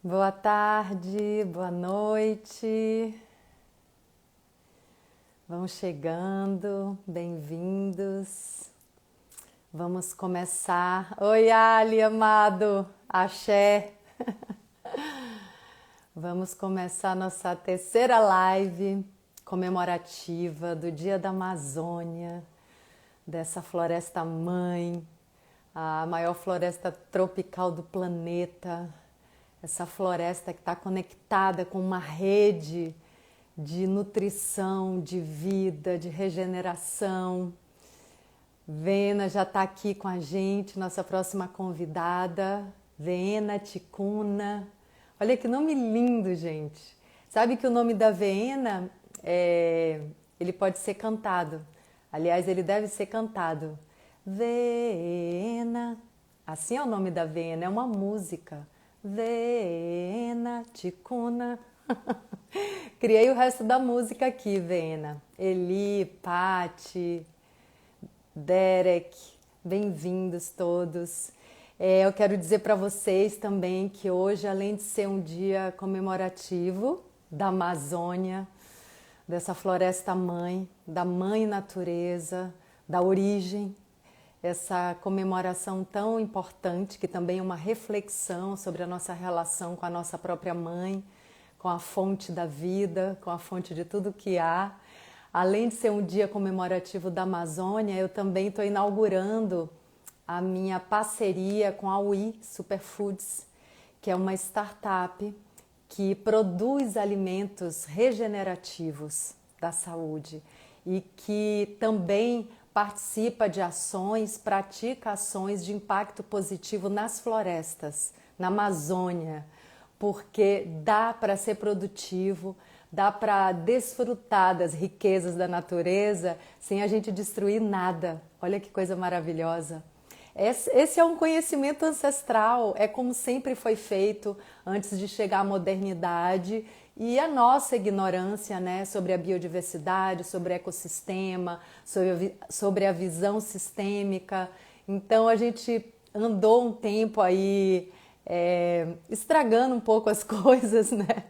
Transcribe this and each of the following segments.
Boa tarde, boa noite. Vão chegando, bem-vindos. Vamos começar. Oi, Ali, amado, axé. Vamos começar nossa terceira live comemorativa do Dia da Amazônia, dessa floresta mãe, a maior floresta tropical do planeta. Essa floresta que está conectada com uma rede de nutrição, de vida, de regeneração. Vena já está aqui com a gente, nossa próxima convidada, Vena Ticuna. Olha que nome lindo, gente. Sabe que o nome da Vena, ele pode ser cantado. Aliás, ele deve ser cantado. Vena. Assim é o nome da Vena, é uma música. Vena Ticuna. Criei o resto da música aqui, Vena. Eli, Pati, Derek, bem-vindos todos. Eu quero dizer para vocês também que hoje, além de ser um dia comemorativo da Amazônia, dessa floresta mãe, da mãe natureza, da origem, essa comemoração tão importante, que também é uma reflexão sobre a nossa relação com a nossa própria mãe, com a fonte da vida, com a fonte de tudo que há. Além de ser um dia comemorativo da Amazônia, eu também estou inaugurando a minha parceria com a UI Superfoods, que é uma startup que produz alimentos regenerativos da saúde e que também participa de ações, pratica ações de impacto positivo nas florestas, na Amazônia, porque dá para ser produtivo, dá para desfrutar das riquezas da natureza sem a gente destruir nada. Olha que coisa maravilhosa. Esse é um conhecimento ancestral, é como sempre foi feito antes de chegar à modernidade e a nossa ignorância, né, sobre a biodiversidade, sobre o ecossistema, sobre a visão sistêmica. Então a gente andou um tempo aí estragando um pouco as coisas, né?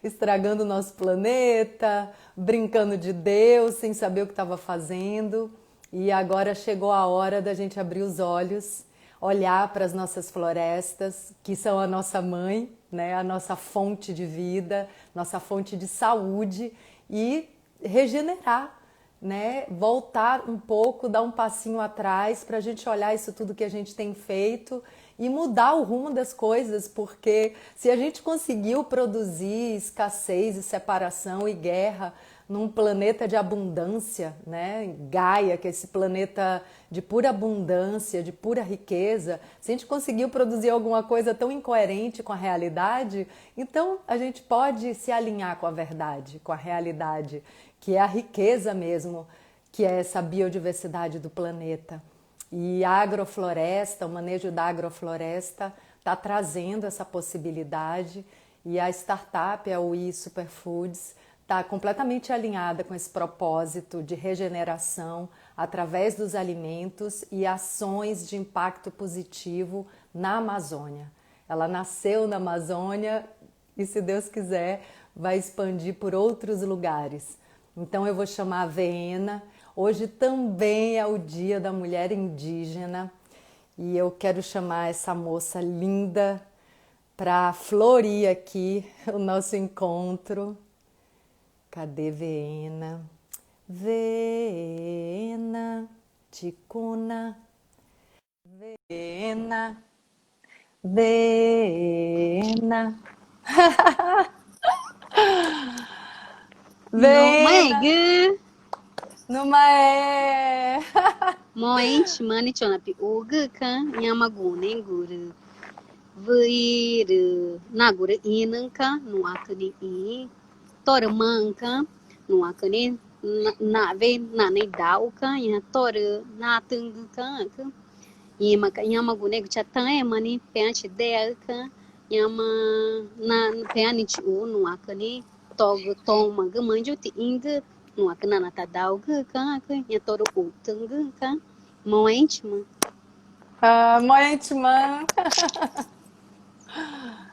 Estragando o nosso planeta, brincando de Deus sem saber o que estava fazendo. E agora chegou a hora da gente abrir os olhos, olhar para as nossas florestas, que são a nossa mãe, né? A nossa fonte de vida, nossa fonte de saúde e regenerar, né? Voltar um pouco, dar um passinho atrás para a gente olhar isso tudo que a gente tem feito e mudar o rumo das coisas, porque se a gente conseguiu produzir escassez e separação e guerra num planeta de abundância, né? Gaia, que é esse planeta de pura abundância, de pura riqueza, se a gente conseguiu produzir alguma coisa tão incoerente com a realidade, então a gente pode se alinhar com a verdade, com a realidade, que é a riqueza mesmo, que é essa biodiversidade do planeta. E a agrofloresta, o manejo da agrofloresta está trazendo essa possibilidade e a startup, a UI Superfoods, está completamente alinhada com esse propósito de regeneração através dos alimentos e ações de impacto positivo na Amazônia. Ela nasceu na Amazônia e, se Deus quiser, vai expandir por outros lugares. Então eu vou chamar a Vena. Hoje também é o Dia da Mulher Indígena e eu quero chamar essa moça linda para florir aqui o nosso encontro. Cadê Vena? Vena, Ticuna, Vena, Vena. Mãe, Vena, gu, numa é. mãe, mani chona pi ugu kan yamagu nenguru. Vir nagura inanka nuakani I tormanka nuakani na ve na ne dauka ya tor na tunguka yamaka yamagu negu chatan mani peanchi deaka yama na peani chi u nuakani tog toma gamanju ti inga nuakana na tadauga kan ya tor u tunguka mãe, Mãe Timã.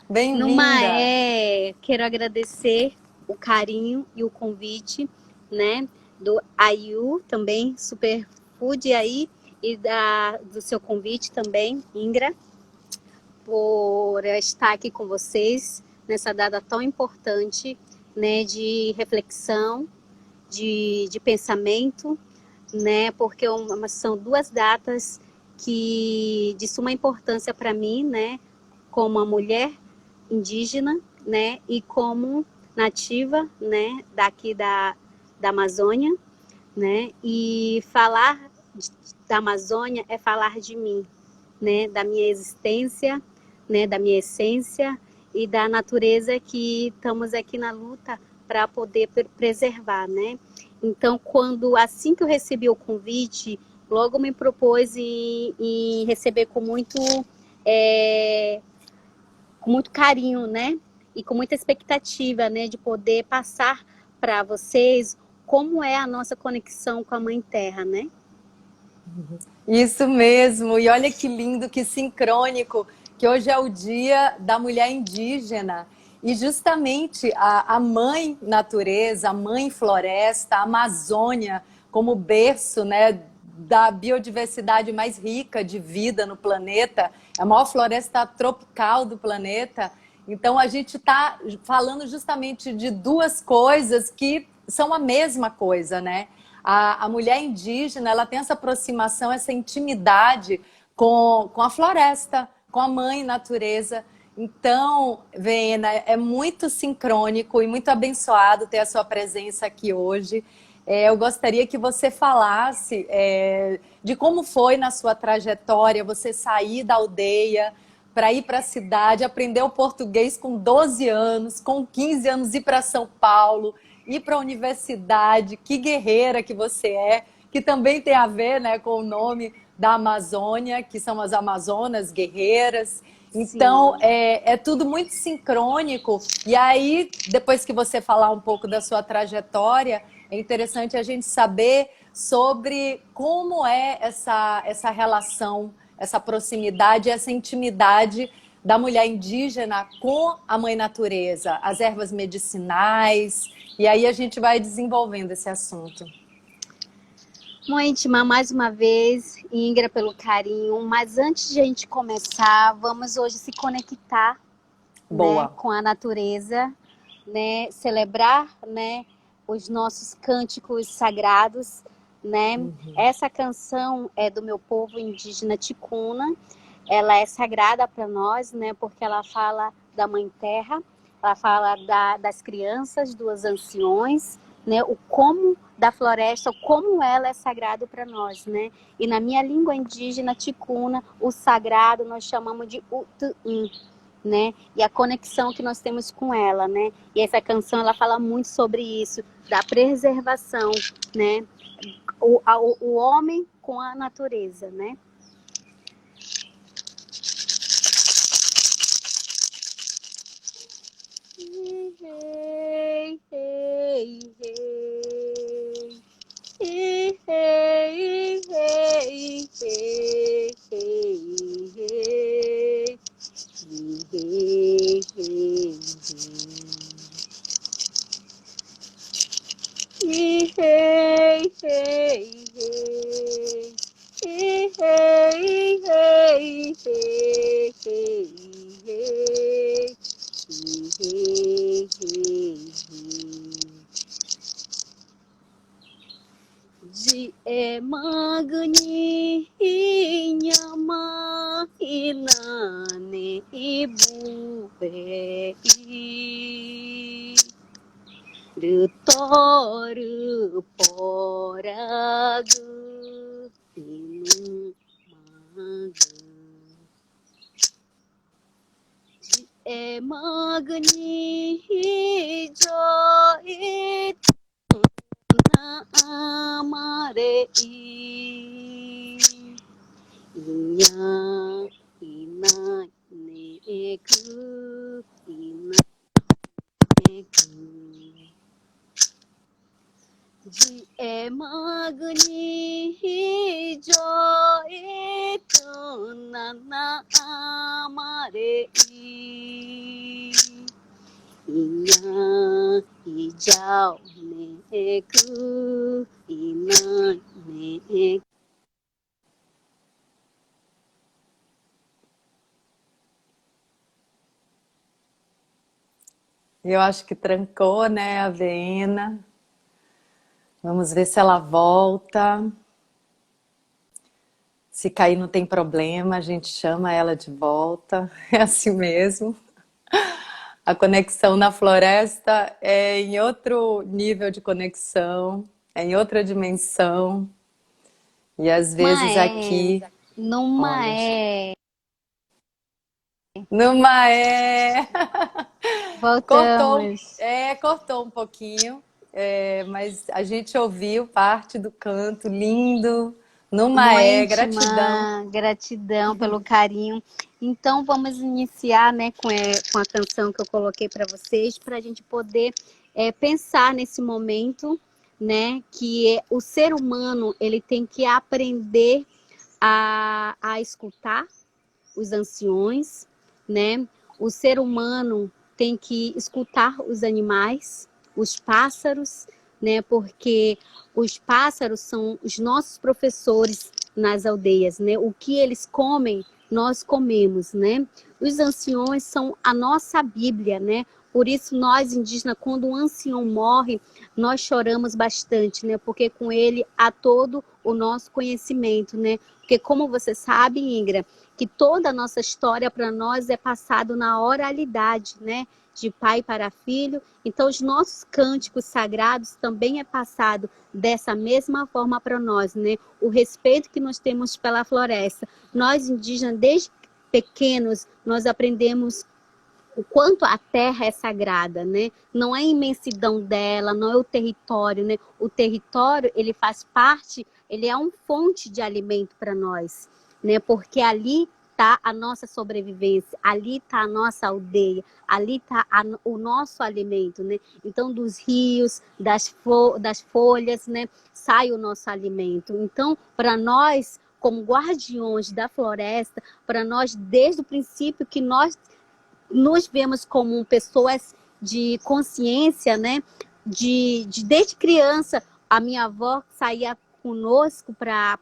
Numa Bem-vinda. quero agradecer o carinho e o convite, né, do Ayu também, Superfood aí, e do seu convite também, Ingra, por estar aqui com vocês nessa data tão importante, né, de reflexão, de pensamento, né, porque são duas datas de suma importância para mim, né, como uma mulher indígena, né, e como nativa, né, daqui da Amazônia, né, e falar da Amazônia é falar de mim, né, da minha existência, né, da minha essência e da natureza que estamos aqui na luta para poder preservar, né. Então, assim que eu recebi o convite, logo me propôs em receber com muito carinho, né? E com muita expectativa, né? De poder passar para vocês como é a nossa conexão com a Mãe Terra, né? Isso mesmo. E olha que lindo, que sincrônico, que hoje é o Dia da Mulher Indígena. E justamente a mãe natureza, a mãe floresta, a Amazônia, como berço, né, da biodiversidade mais rica de vida no planeta, é a maior floresta tropical do planeta. Então a gente está falando justamente de duas coisas que são a mesma coisa, né? A mulher indígena, ela tem essa aproximação, essa intimidade com a floresta, com a mãe natureza. Então, Vena, é muito sincrônico e muito abençoado ter a sua presença aqui hoje. Eu gostaria que você falasse de como foi na sua trajetória você sair da aldeia para ir para a cidade, aprender o português com 12 anos, com 15 anos ir para São Paulo, ir para a universidade, que guerreira que você é, que também tem a ver, né, com o nome da Amazônia, que são as Amazonas guerreiras. Então, Sim. é tudo muito sincrônico. E aí, depois que você falar um pouco da sua trajetória, é interessante a gente saber sobre como é essa relação, essa proximidade, essa intimidade da mulher indígena com a mãe natureza, as ervas medicinais. E aí a gente vai desenvolvendo esse assunto. Mãe íntima, mais uma vez, Ingra, pelo carinho. Mas antes de a gente começar, vamos hoje se conectar, né, Boa. com a natureza, né, celebrar, né, os nossos cânticos sagrados, né. Essa canção é do meu povo indígena Ticuna. Ela é sagrada para nós, né, porque ela fala da Mãe Terra, ela fala das crianças, dos anciões, né, o como da floresta, como ela é sagrado para nós, né. E na minha língua indígena Ticuna, o sagrado nós chamamos de Utuim, né? E a conexão que nós temos com ela, né? E essa canção ela fala muito sobre isso, da preservação, né? O homem com a natureza, né? Hey, hey, hey, hey. Hey, hey, hey, hey, hey, hey, hey, hey, hey, hey, hey. Hey, hey, hey, hey, hey, hey. Hey, hey, hey. De magni nyama inane ibube de toru poragu inu magu de magni jo amare inya ina neku ina neku ji magni jo itu nana amare Inha hijau neku ina ne. Eu acho que trancou, né, a Vena. Vamos ver se ela volta. Se cair não tem problema, a gente chama ela de volta. É assim mesmo. A conexão na floresta é em outro nível de conexão, é em outra dimensão. E às vezes Maé, aqui, numa olha, é. numa é. Cortou, Voltamos. cortou um pouquinho, mas a gente ouviu parte do canto lindo. Numa é, Muito, gratidão. Má, gratidão pelo carinho. Então, vamos iniciar, né, com a canção que eu coloquei para vocês, para a gente poder pensar nesse momento, né, que o ser humano ele tem que aprender a escutar os anciões, né? O ser humano tem que escutar os animais, os pássaros, né? Porque os pássaros são os nossos professores nas aldeias, né? O que eles comem, nós comemos, né? Os anciões são a nossa Bíblia, né? Por isso nós indígenas, quando um ancião morre, nós choramos bastante, né? Porque com ele há todo o nosso conhecimento, né? Porque como você sabe, Ingra, que toda a nossa história para nós é passado na oralidade, né? De pai para filho. Então, os nossos cânticos sagrados também é passado dessa mesma forma para nós, né? O respeito que nós temos pela floresta. Nós, indígenas, desde pequenos, nós aprendemos o quanto a terra é sagrada, né? Não é a imensidão dela, não é o território, né? O território, ele faz parte, ele é uma fonte de alimento para nós, né? Porque ali está a nossa sobrevivência, ali está a nossa aldeia, ali está o nosso alimento, né? Então, dos rios, das folhas, né? Sai o nosso alimento. Então, para nós, como guardiões da floresta, para nós, desde o princípio que nós nos vemos como pessoas de consciência, né? Desde criança, a minha avó saía conosco para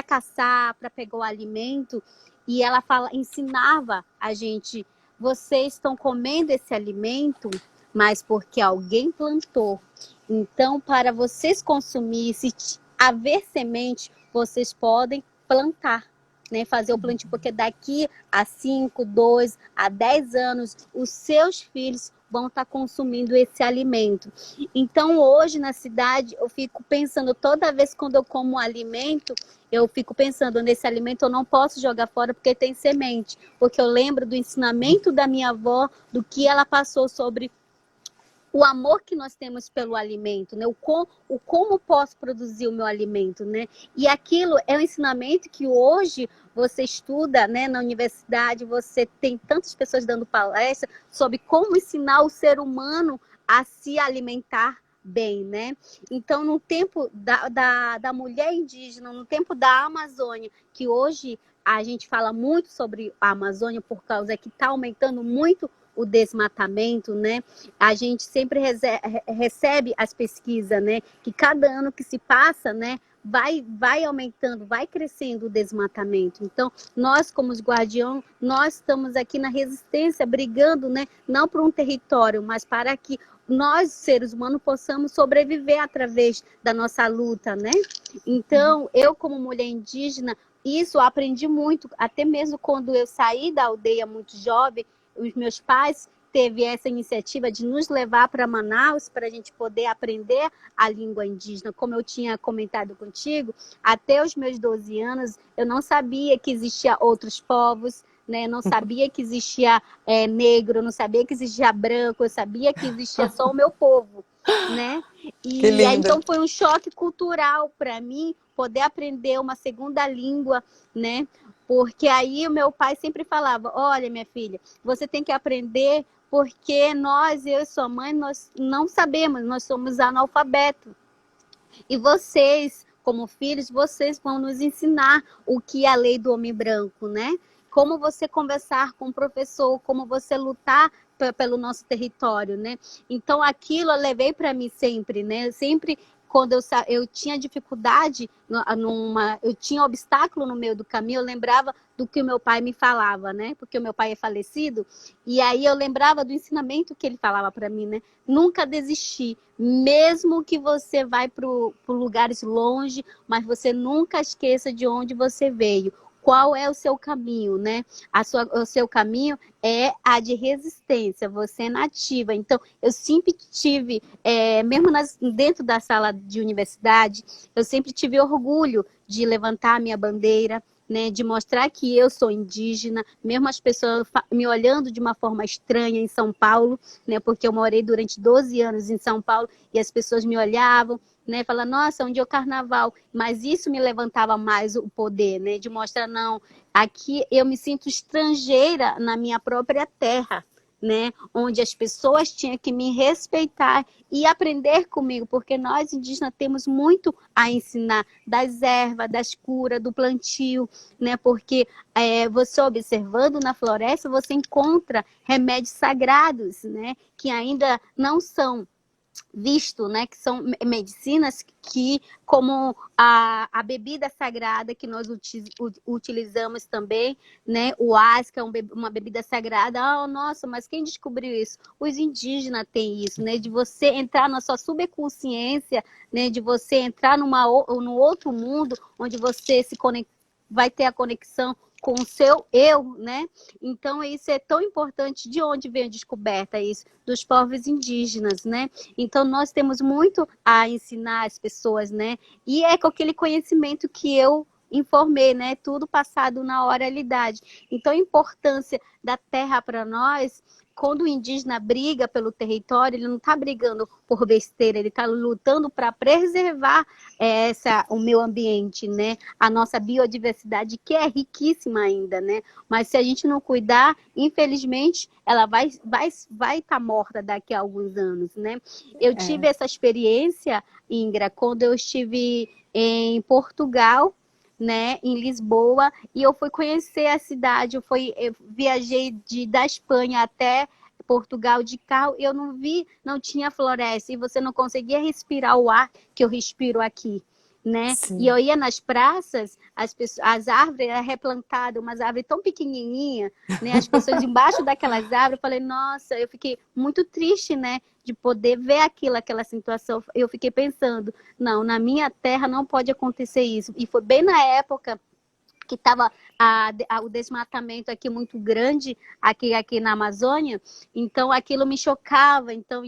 caçar, para pegar o alimento, e ela ensinava a gente: vocês estão comendo esse alimento, mas porque alguém plantou. Então, para vocês consumirem, se haver semente, vocês podem plantar, né, fazer o plantio, porque daqui a 5, 2, a 10 anos, os seus filhos vão estar consumindo esse alimento. Então, hoje na cidade, eu fico pensando, toda vez quando eu como um alimento, eu fico pensando, nesse alimento eu não posso jogar fora porque tem semente, porque eu lembro do ensinamento da minha avó, do que ela passou sobre o amor que nós temos pelo alimento, né? O como posso produzir o meu alimento, né? E aquilo é um ensinamento que hoje você estuda, né, na universidade, você tem tantas pessoas dando palestra sobre como ensinar o ser humano a se alimentar bem, né? Então, no tempo da mulher indígena, no tempo da Amazônia, que hoje a gente fala muito sobre a Amazônia por causa que está aumentando muito o desmatamento, né? A gente sempre recebe as pesquisas, né? Que cada ano que se passa, né? Vai aumentando, vai crescendo o desmatamento. Então, nós como os guardiões, nós estamos aqui na resistência, brigando, né? Não por um território, mas para que nós, seres humanos, possamos sobreviver através da nossa luta, né? Então, eu como mulher indígena, isso eu aprendi muito, até mesmo quando eu saí da aldeia muito jovem, os meus pais teve essa iniciativa de nos levar para Manaus para a gente poder aprender a língua indígena. Como eu tinha comentado contigo, até os meus 12 anos eu não sabia que existia outros povos, né? Eu não sabia que existia negro, eu não sabia que existia branco, eu sabia que existia só o meu povo, né? Que E aí, lindo. então foi um choque cultural para mim poder aprender uma segunda língua, né? Porque aí o meu pai sempre falava: olha, minha filha, você tem que aprender porque nós, eu e sua mãe, nós não sabemos, nós somos analfabetos. E vocês, como filhos, vocês vão nos ensinar o que é a lei do homem branco, né? Como você conversar com o professor, como você lutar pelo nosso território, né? Então aquilo eu levei para mim sempre, né? Sempre quando eu tinha dificuldade, eu tinha obstáculo no meio do caminho, eu lembrava do que o meu pai me falava, né? Porque o meu pai é falecido, e aí eu lembrava do ensinamento que ele falava para mim, né? Nunca desistir, mesmo que você vai para lugares longe, mas você nunca esqueça de onde você veio. Qual é o seu caminho, né? O seu caminho é a de resistência, você é nativa. Então, eu sempre tive, mesmo dentro da sala de universidade, eu sempre tive orgulho de levantar a minha bandeira, né, de mostrar que eu sou indígena, mesmo as pessoas me olhando de uma forma estranha em São Paulo, né, porque eu morei durante 12 anos em São Paulo e as pessoas me olhavam, né, falando, nossa, onde é o carnaval? Mas isso me levantava mais o poder, né, de mostrar, não, aqui eu me sinto estrangeira na minha própria terra, né, onde as pessoas tinham que me respeitar e aprender comigo, porque nós indígenas temos muito a ensinar das ervas, das curas, do plantio, né, porque você observando na floresta, você encontra remédios sagrados, né, que ainda não são visto, né, que são medicinas que, como a bebida sagrada que nós utilizamos também, né, o ás, que é uma bebida sagrada, nossa, mas quem descobriu isso? Os indígenas têm isso, né, de você entrar na sua subconsciência, né, de você entrar no outro mundo, onde você vai ter a conexão com o seu eu, né? Então, isso é tão importante. De onde vem a descoberta isso? Dos povos indígenas, né? Então, nós temos muito a ensinar as pessoas, né? E é com aquele conhecimento que eu informei, né? Tudo passado na oralidade. Então, a importância da terra para nós, quando o indígena briga pelo território, ele não está brigando por besteira, ele está lutando para preservar o meio ambiente, né? A nossa biodiversidade, que é riquíssima ainda, né? Mas se a gente não cuidar, infelizmente, ela vai estar morta daqui a alguns anos, né? Eu tive essa experiência, Ingra, quando eu estive em Portugal, né, em Lisboa, e eu fui conhecer a cidade, eu viajei da Espanha até Portugal de carro, eu não tinha floresta, e você não conseguia respirar o ar que eu respiro aqui, né? E eu ia nas praças, as árvores eram replantadas, umas árvores tão pequenininhas, né? As pessoas embaixo daquelas árvores, eu falei, nossa, eu fiquei muito triste, né? De poder ver aquela situação. Eu fiquei pensando, não, na minha terra não pode acontecer isso. E foi bem na época que estava o desmatamento aqui muito grande, aqui na Amazônia, então aquilo me chocava, então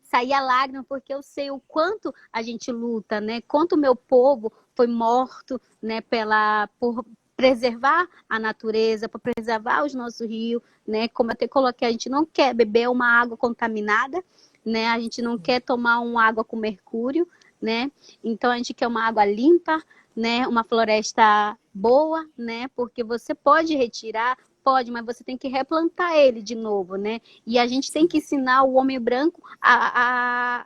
saía lágrima, porque eu sei o quanto a gente luta, né? Quanto o meu povo foi morto, né? Por preservar a natureza, para preservar os nossos rios, né? Como eu até coloquei, a gente não quer beber uma água contaminada, né? A gente não quer tomar uma água com mercúrio, né? Então a gente quer uma água limpa, né? Uma floresta boa, né? Porque você pode retirar, pode, mas você tem que replantar ele de novo, né? E a gente tem que ensinar o homem branco a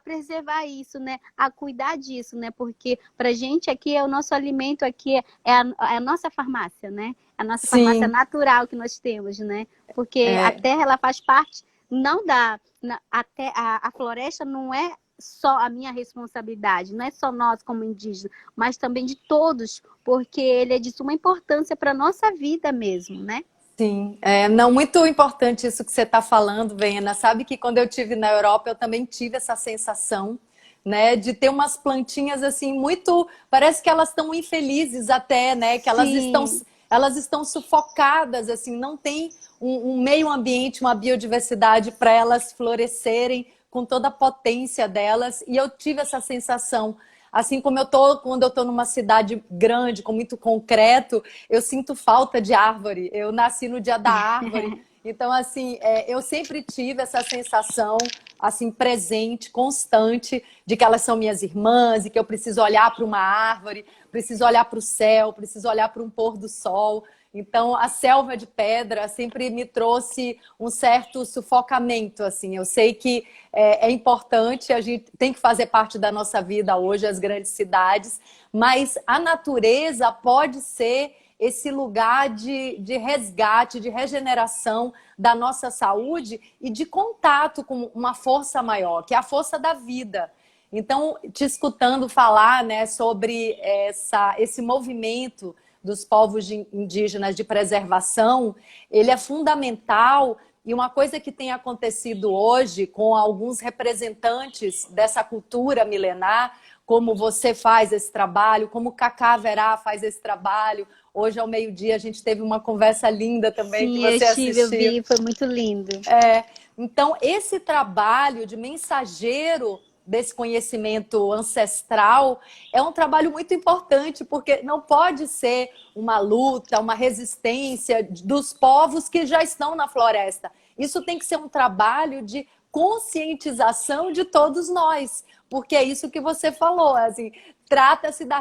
preservar isso, né? A cuidar disso, né? Porque pra gente aqui é o nosso alimento, aqui é a nossa farmácia, né? A nossa farmácia natural que nós temos, né? Porque a terra, ela faz parte, não a floresta não é só a minha responsabilidade, não é só nós como indígenas, mas também de todos, porque ele é de suma importância para a nossa vida mesmo, né? Sim, não, muito importante isso que você está falando, Vena. Sabe que quando eu estive na Europa, eu também tive essa sensação, né, de ter umas plantinhas assim muito, parece que elas estão infelizes até, né, que elas estão sufocadas, assim, não tem um meio ambiente, uma biodiversidade para elas florescerem com toda a potência delas. E eu tive essa sensação. Assim como quando eu tô numa cidade grande, com muito concreto, eu sinto falta de árvore. Eu nasci no dia da árvore. Então, assim, eu sempre tive essa sensação, assim, presente, constante, de que elas são minhas irmãs e que eu preciso olhar para uma árvore, preciso olhar para o céu, preciso olhar para um pôr do sol. Então, a selva de pedra sempre me trouxe um certo sufocamento, assim. Eu sei que é importante, a gente tem que fazer parte da nossa vida hoje, as grandes cidades, mas a natureza pode ser esse lugar de resgate, de regeneração da nossa saúde e de contato com uma força maior, que é a força da vida. Então, te escutando falar, né, sobre esse movimento dos povos indígenas de preservação, ele é fundamental. E uma coisa que tem acontecido hoje com alguns representantes dessa cultura milenar, como você faz esse trabalho, como Cacá Verá faz esse trabalho. Hoje, ao meio-dia, a gente teve uma conversa linda também que Sim, você eu assistiu. vi, foi muito lindo. Então, esse trabalho de mensageiro desse conhecimento ancestral é um trabalho muito importante, porque não pode ser uma luta, uma resistência dos povos que já estão na floresta. Isso tem que ser um trabalho de conscientização de todos nós, porque é isso que você falou, assim, trata-se da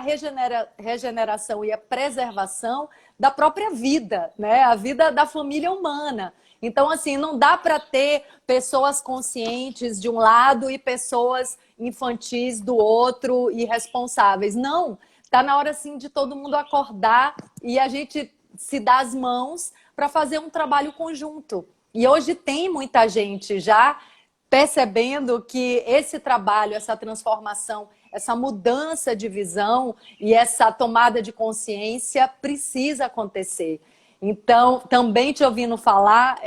regeneração e a preservação da própria vida, né? A vida da família humana. Então, assim, não dá para ter pessoas conscientes de um lado e pessoas infantis do outro, irresponsáveis. Não, está na hora, sim, de todo mundo acordar e a gente se dar as mãos para fazer um trabalho conjunto. E hoje tem muita gente já percebendo que esse trabalho, essa transformação, essa mudança de visão e essa tomada de consciência precisa acontecer. Então, também te ouvindo falar,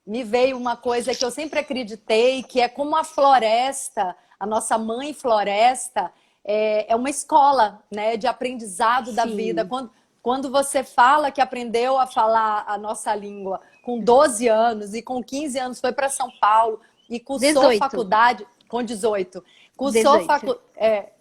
me veio uma coisa que eu sempre acreditei, que é como a floresta, a nossa mãe floresta, é uma escola, né, de aprendizado da vida. Sim. Quando você fala que aprendeu a falar a nossa língua com 12 anos e com 15 anos foi para São Paulo e cursou 18. faculdade, com 18, Dezoito.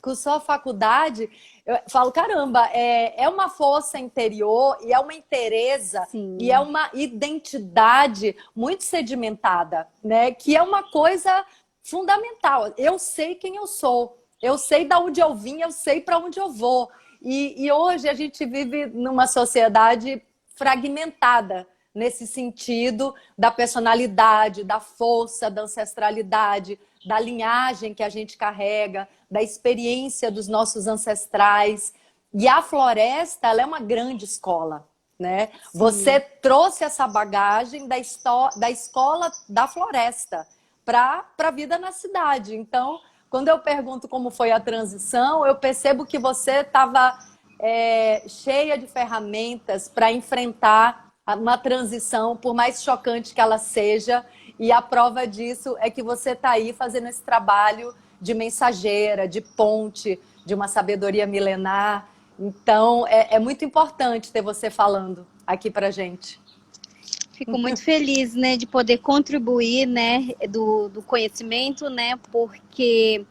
cursou a faculdade, eu falo, caramba, é uma força interior e é uma inteireza e é Sim. uma identidade muito sedimentada, né? Que é uma coisa fundamental. Eu sei quem eu sou, eu sei de onde eu vim, eu sei para onde eu vou. E hoje a gente vive numa sociedade fragmentada nesse sentido da personalidade, da força, da ancestralidade, da linhagem que a gente carrega, da experiência dos nossos ancestrais. E a floresta, ela é uma grande escola, né? Sim. Você trouxe essa bagagem da escola da floresta para a vida na cidade. Então, quando eu pergunto como foi a transição, eu percebo que você estava cheia de ferramentas para enfrentar uma transição, por mais chocante que ela seja, e a prova disso é que você está aí fazendo esse trabalho de mensageira, de ponte, de uma sabedoria milenar. Então, é muito importante ter você falando aqui para gente. Fico muito feliz, né, de poder contribuir, né, do conhecimento, né, porque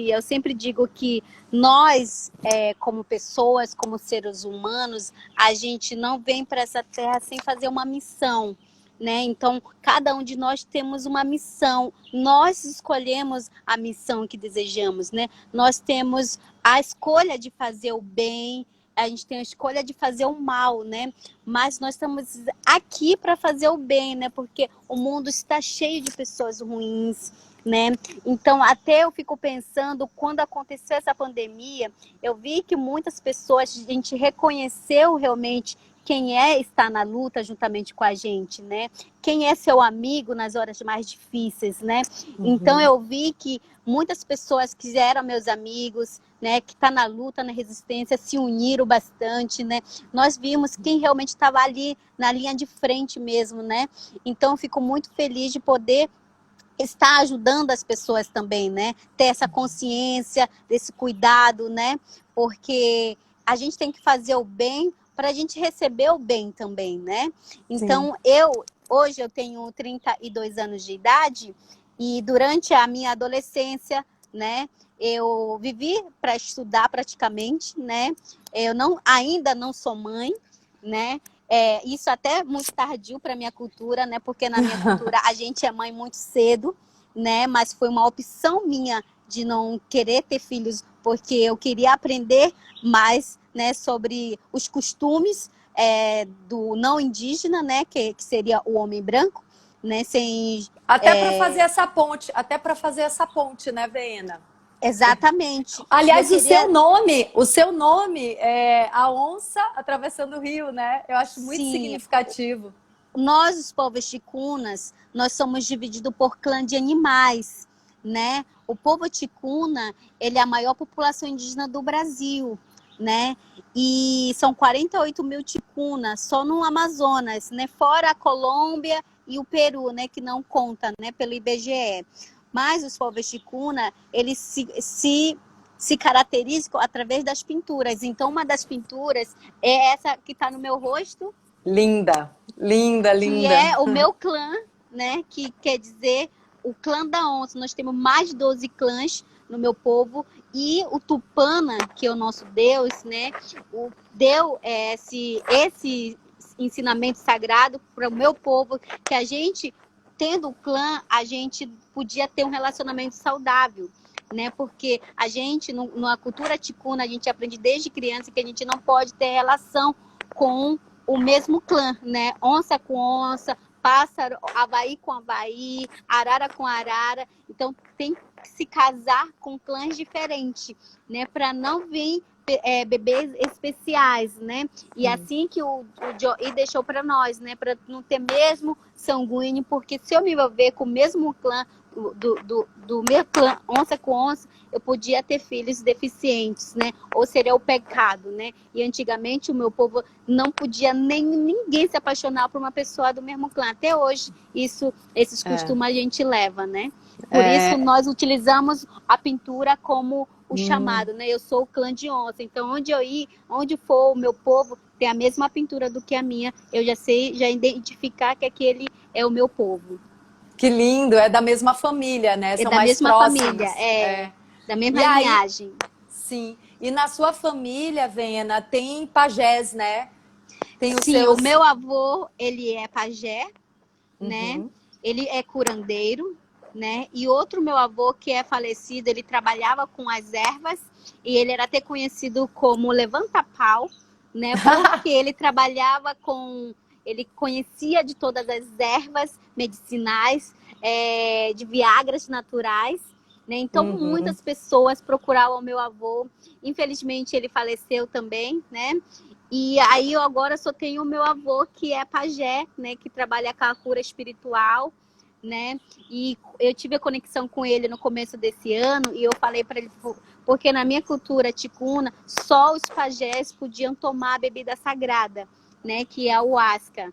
eu sempre digo que nós, como pessoas, como seres humanos, a gente não vem para essa terra sem fazer uma missão, né? Então, cada um de nós temos uma missão. Nós escolhemos a missão que desejamos, né? Nós temos a escolha de fazer o bem, a gente tem a escolha de fazer o mal, né? Mas nós estamos aqui para fazer o bem, né? Porque o mundo está cheio de pessoas ruins, né? Então, até eu fico pensando, quando aconteceu essa pandemia, eu vi que muitas pessoas, a gente reconheceu realmente quem está na luta juntamente com a gente, né? Quem é seu amigo nas horas mais difíceis, né? Então, eu vi que muitas pessoas que eram meus amigos, né, que está na luta, na resistência, se uniram bastante, né? Nós vimos quem realmente estava ali na linha de frente mesmo, né? Então, eu fico muito feliz de poder estar ajudando as pessoas também, né? Ter essa consciência, desse cuidado, né? Porque a gente tem que fazer o bem para a gente receber o bem também, né? Então, hoje eu tenho 32 anos de idade e durante a minha adolescência, né? Eu vivi para estudar praticamente, né? Eu ainda não sou mãe, né? Isso até muito tardio para minha cultura, né? Porque na minha cultura a gente é mãe muito cedo, né? Mas foi uma opção minha de não querer ter filhos, porque eu queria aprender mais, né, sobre os costumes do não indígena, né? Que seria o homem branco, né? Até para fazer essa ponte, né, Verena? Exatamente. E eu Aliás, queria, o seu nome é a onça atravessando o rio, né? Eu acho muito sim, significativo. nós, os povos ticunas, nós somos divididos por clã de animais, né? O povo ticuna, ele é a maior população indígena do Brasil, né? E são 48 mil ticunas só no Amazonas, né? Fora a Colômbia e o Peru, né? Que não conta, né? Pelo IBGE. Mas os povos ticuna, eles se caracterizam através das pinturas. Então, uma das pinturas é essa que está no meu rosto, Linda, linda, que linda. é o meu clã, né? Que quer dizer o clã da onça. Nós temos mais de 12 clãs no meu povo. E o Tupana, que é o nosso Deus, né? Deu esse ensinamento sagrado para o meu povo, que a gente, tendo o clã, a gente podia ter um relacionamento saudável. Né? Porque a gente, na cultura ticuna, a gente aprende desde criança que a gente não pode ter relação com o mesmo clã, né? Onça com onça, pássaro, Havaí com Havaí, arara com arara. Então tem que se casar com clãs diferentes, né? Para não vir bebês especiais, né? E assim que o Joey deixou para nós, né? Para não ter mesmo sanguíneo, porque se eu me envolver com o mesmo clã, do meu clã, onça com onça, eu podia ter filhos deficientes, né? Ou seria o pecado, né? E antigamente o meu povo não podia nem ninguém se apaixonar por uma pessoa do mesmo clã. Até hoje, esses costumes a gente leva, né? Por isso nós utilizamos a pintura como o chamado, né? Eu sou o clã de onça. Então, onde eu ir, onde for o meu povo tem a mesma pintura do que a minha, eu já sei já identificar que aquele é o meu povo. Que lindo, é da mesma família, né? É São da mais mesma família, próximos. da E mesma aí, linhagem. sim. E na sua família, Vena, tem pajés, né? Tem os Sim, o seus. meu avô, ele é pajé, né? Ele é curandeiro, né? E outro meu avô que é falecido, ele trabalhava com as ervas e ele era até conhecido como levanta-pau, né? Porque ele trabalhava ele conhecia de todas as ervas medicinais, de viagras naturais, né? Então muitas pessoas procuravam o meu avô. Infelizmente ele faleceu também, né? E aí eu agora só tenho o meu avô, que é pajé, né, que trabalha com a cura espiritual, né? E eu tive a conexão com ele no começo desse ano e eu falei para ele, porque na minha cultura ticuna, só os pajés podiam tomar a bebida sagrada, né, que é a ayahuasca.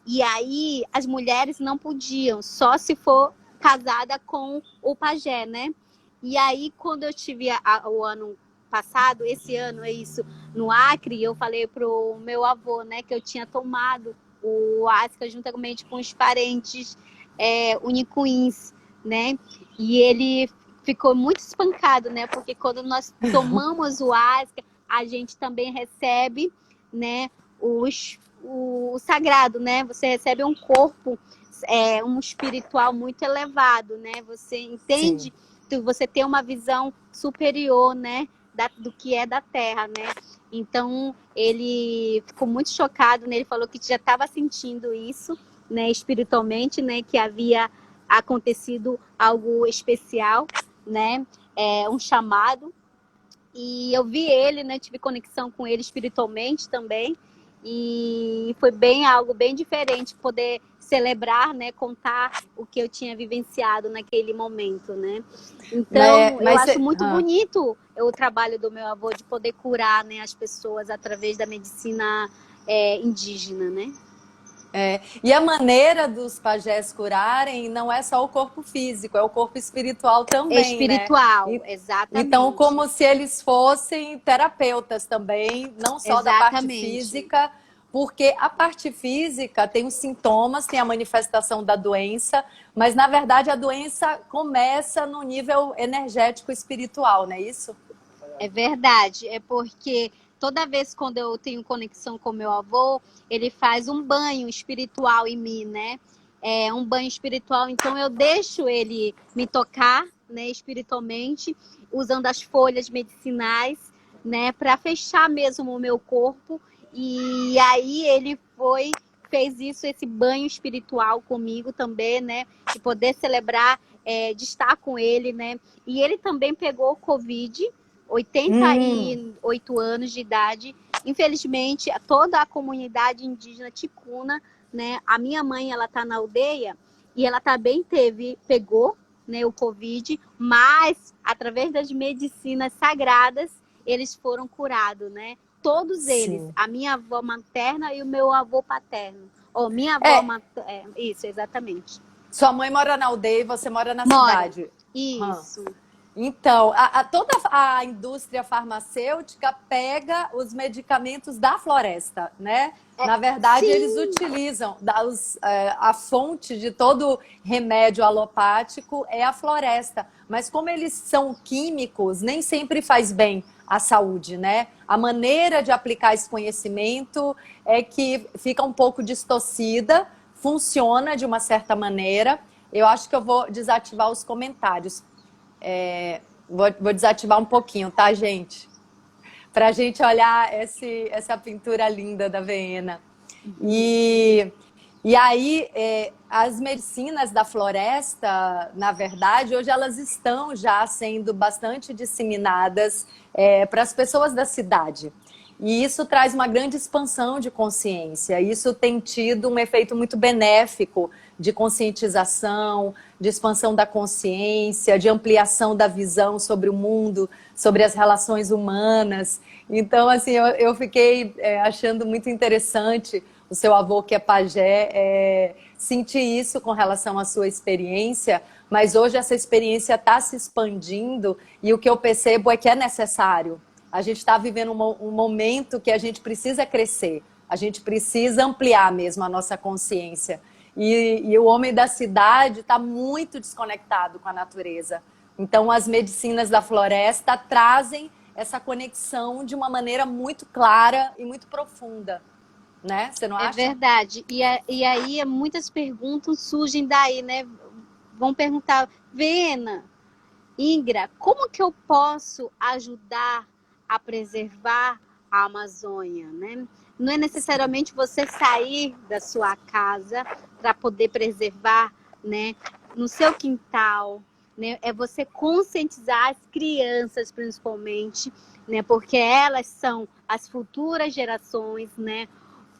E aí as mulheres não podiam, só se for casada com o pajé, né? E aí quando eu tive o ano passado, esse ano é isso, no Acre, eu falei pro meu avô, né, que eu tinha tomado o ayahuasca juntamente com os parentes unicuins, né? E ele ficou muito espancado, né? Porque quando nós tomamos o ayahuasca, a gente também recebe, né, o sagrado, né? Você recebe um corpo, um espiritual muito elevado, né? Você entende, você tem uma visão superior, né? Do que é da Terra, né? Então ele ficou muito chocado, né? Ele falou que já estava sentindo isso, né? Espiritualmente, né? Que havia acontecido algo especial, né? Um chamado. E eu vi ele, né? Tive conexão com ele espiritualmente também. E foi algo bem diferente poder celebrar, né? Contar o que eu tinha vivenciado naquele momento, né? Então, eu acho muito bonito o trabalho do meu avô de poder curar, né, as pessoas através da medicina indígena, né? E a maneira dos pajés curarem não é só o corpo físico, é o corpo espiritual também, né? Espiritual, exatamente. Então, como se eles fossem terapeutas também, não só da parte física, porque a parte física tem os sintomas, tem a manifestação da doença, mas na verdade a doença começa no nível energético espiritual, não é isso? É verdade, é porque toda vez quando eu tenho conexão com meu avô, ele faz um banho espiritual em mim, né? Um banho espiritual, então eu deixo ele me tocar, né, espiritualmente, usando as folhas medicinais, né, para fechar mesmo o meu corpo. E aí ele fez esse banho espiritual comigo também, né, de poder celebrar de estar com ele, né? E ele também pegou o Covid, 88 anos de idade. Infelizmente, toda a comunidade indígena ticuna, né? A minha mãe, ela tá na aldeia e ela também pegou, né, o Covid, mas através das medicinas sagradas, eles foram curados, né? Todos eles, Sim. a minha avó materna e o meu avô paterno. Ou minha avó É, materna, isso, exatamente. sua mãe mora na aldeia e você mora na Mora, cidade. Hã. isso. Então, toda a indústria farmacêutica pega os medicamentos da floresta, né? Na verdade, eles Sim, utilizam, a fonte de todo remédio alopático é a floresta. Mas como eles são químicos, nem sempre faz bem à saúde, né? A maneira de aplicar esse conhecimento é que fica um pouco distorcida, funciona de uma certa maneira. Eu acho que eu vou desativar os comentários. Vou desativar um pouquinho, tá, gente? Para a gente olhar essa pintura linda da Veena. E aí, as medicinas da floresta, na verdade, hoje elas estão já sendo bastante disseminadas para as pessoas da cidade. E isso traz uma grande expansão de consciência. Isso tem tido um efeito muito benéfico de conscientização, de expansão da consciência, de ampliação da visão sobre o mundo, sobre as relações humanas. Então, assim, eu fiquei achando muito interessante o seu avô, que é pajé, sentir isso com relação à sua experiência, mas hoje essa experiência está se expandindo e o que eu percebo é que é necessário. A gente está vivendo um momento que a gente precisa crescer, a gente precisa ampliar mesmo a nossa consciência. E o homem da cidade está muito desconectado com a natureza. Então, as medicinas da floresta trazem essa conexão de uma maneira muito clara e muito profunda, né? Você não é acha? verdade. E aí muitas perguntas surgem daí, né? Vão perguntar, Vena, Ingra, como que eu posso ajudar a preservar a Amazônia, né? Não é necessariamente você sair da sua casa para poder preservar, né, no seu quintal, né? É você conscientizar as crianças, principalmente, né? Porque elas são as futuras gerações, né?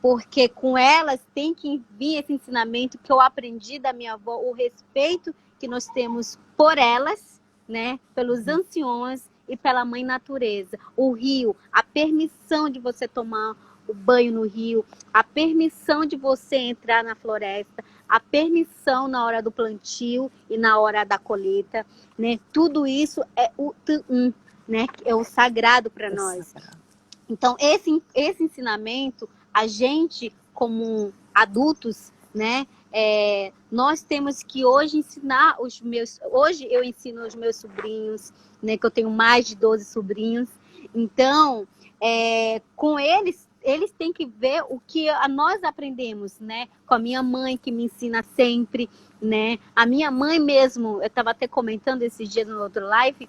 Porque com elas tem que vir esse ensinamento que eu aprendi da minha avó, o respeito que nós temos por elas, né, pelos anciões e pela mãe natureza. O rio, a permissão de você tomar o banho no rio, a permissão de você entrar na floresta, a permissão na hora do plantio e na hora da colheita, né? Tudo isso é o Tu'um, né, é o sagrado para nós. Então, esse ensinamento, a gente, como adultos, né, nós temos que hoje ensinar hoje eu ensino os meus sobrinhos, né, que eu tenho mais de 12 sobrinhos. Então, com eles têm que ver o que nós aprendemos, né, com a minha mãe, que me ensina sempre, né, a minha mãe mesmo, eu estava até comentando esses dias no outro live,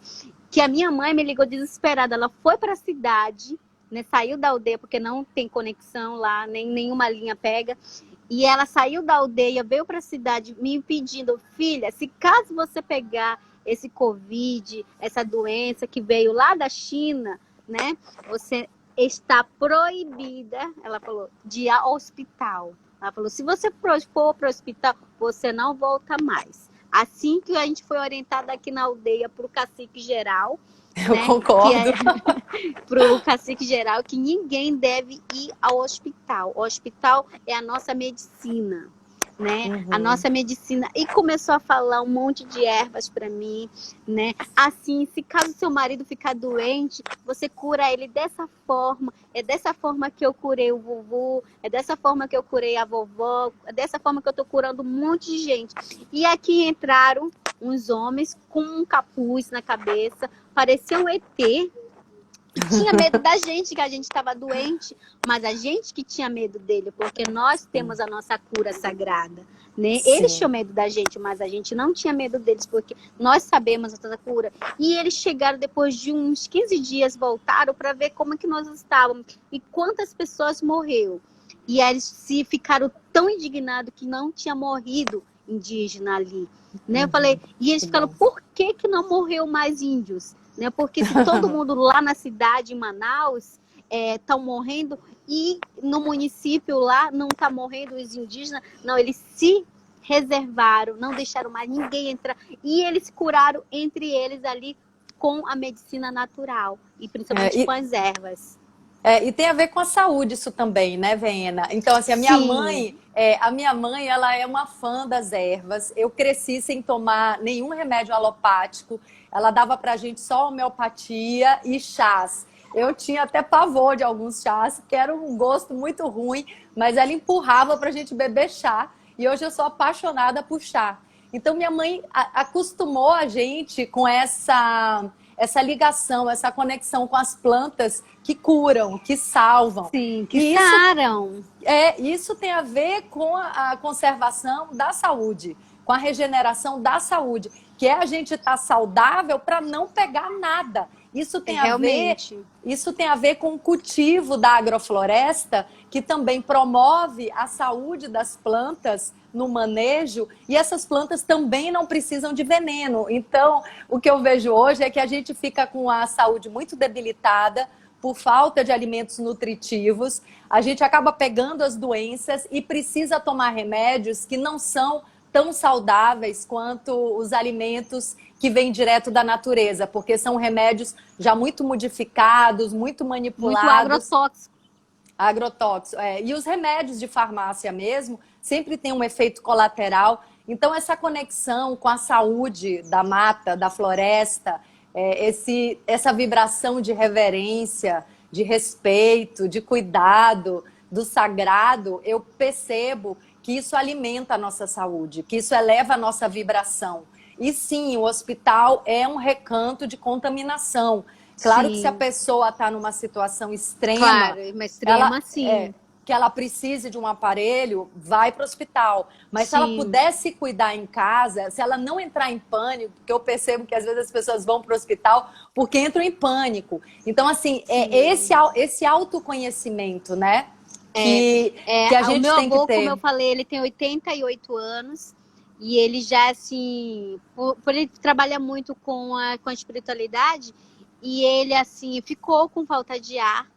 que a minha mãe me ligou desesperada, ela foi para a cidade, né, saiu da aldeia porque não tem conexão lá, nem nenhuma linha pega. E ela saiu da aldeia, veio para a cidade me pedindo, filha, se caso você pegar esse Covid, essa doença que veio lá da China, né, você está proibida, ela falou, de ir ao hospital. Ela falou, se você for para o hospital, você não volta mais. Assim que a gente foi orientada aqui na aldeia para o cacique geral, Eu concordo. para o cacique geral, que ninguém deve ir ao hospital. O hospital é a nossa medicina, né? A nossa medicina. E começou a falar um monte de ervas para mim, né? Assim, se caso seu marido ficar doente, você cura ele dessa forma. É dessa forma que eu curei o vovô, é dessa forma que eu curei a vovó, é dessa forma que eu tô curando um monte de gente. E aqui entraram uns homens com um capuz na cabeça, parecia um ET, tinha medo da gente, que a gente estava doente, mas a gente que tinha medo dele, porque nós temos a nossa cura sagrada, né? Sim. Eles tinham medo da gente, mas a gente não tinha medo deles, porque nós sabemos a nossa cura. E eles chegaram depois de uns 15 dias, voltaram para ver como é que nós estávamos e quantas pessoas morreram. E eles se ficaram tão indignados que não tinha morrido indígena ali, né? Eu falei, e eles Que ficaram, bom. por que que não morreu mais índios? Né? Porque se todo mundo lá na cidade, em Manaus, estão morrendo, e no município lá não está morrendo os indígenas, não, eles se reservaram, não deixaram mais ninguém entrar, e eles se curaram entre eles ali com a medicina natural, e É, principalmente com as ervas. e tem a ver com a saúde isso também, né, Vena? Então, assim, Sim, a minha mãe, ela é uma fã das ervas. Eu cresci sem tomar nenhum remédio alopático. Ela dava pra gente só homeopatia e chás. Eu tinha até pavor de alguns chás, que era um gosto muito ruim, mas ela empurrava pra gente beber chá. E hoje eu sou apaixonada por chá. Então, minha mãe acostumou a gente com essa ligação, essa conexão com as plantas que curam, que salvam. sim, que E saram. isso tem a ver com a conservação da saúde, com a regeneração da saúde, que é a gente estar saudável para não pegar nada. Realmente. Isso tem a ver com o cultivo da agrofloresta, que também promove a saúde das plantas no manejo, e essas plantas também não precisam de veneno. Então, o que eu vejo hoje é que a gente fica com a saúde muito debilitada por falta de alimentos nutritivos, a gente acaba pegando as doenças e precisa tomar remédios que não são tão saudáveis quanto os alimentos que vêm direto da natureza, porque são remédios já muito modificados, muito Muito manipulados, agrotóxico. agrotóxicos. E os remédios de farmácia mesmo sempre têm um efeito colateral. Então, essa conexão com a saúde da mata, da floresta, essa vibração de reverência, de respeito, de cuidado, do sagrado, eu percebo que isso alimenta a nossa saúde, que isso eleva a nossa vibração. E sim, o hospital é um recanto de contaminação. Claro que se a Sim, pessoa está numa situação extrema, claro, uma ela, extrema, sim. que ela precise de um aparelho, vai para o hospital. Mas se ela Sim, pudesse cuidar em casa, se ela não entrar em pânico, porque eu percebo que às vezes as pessoas vão para o hospital porque entram em pânico. Então, assim, sim. esse autoconhecimento, né? Que a O gente meu tem que avô, como eu ter. falei, ele tem 88 anos e ele já, assim, por ele trabalhar muito com a espiritualidade, e ele, assim, ficou com falta de ar,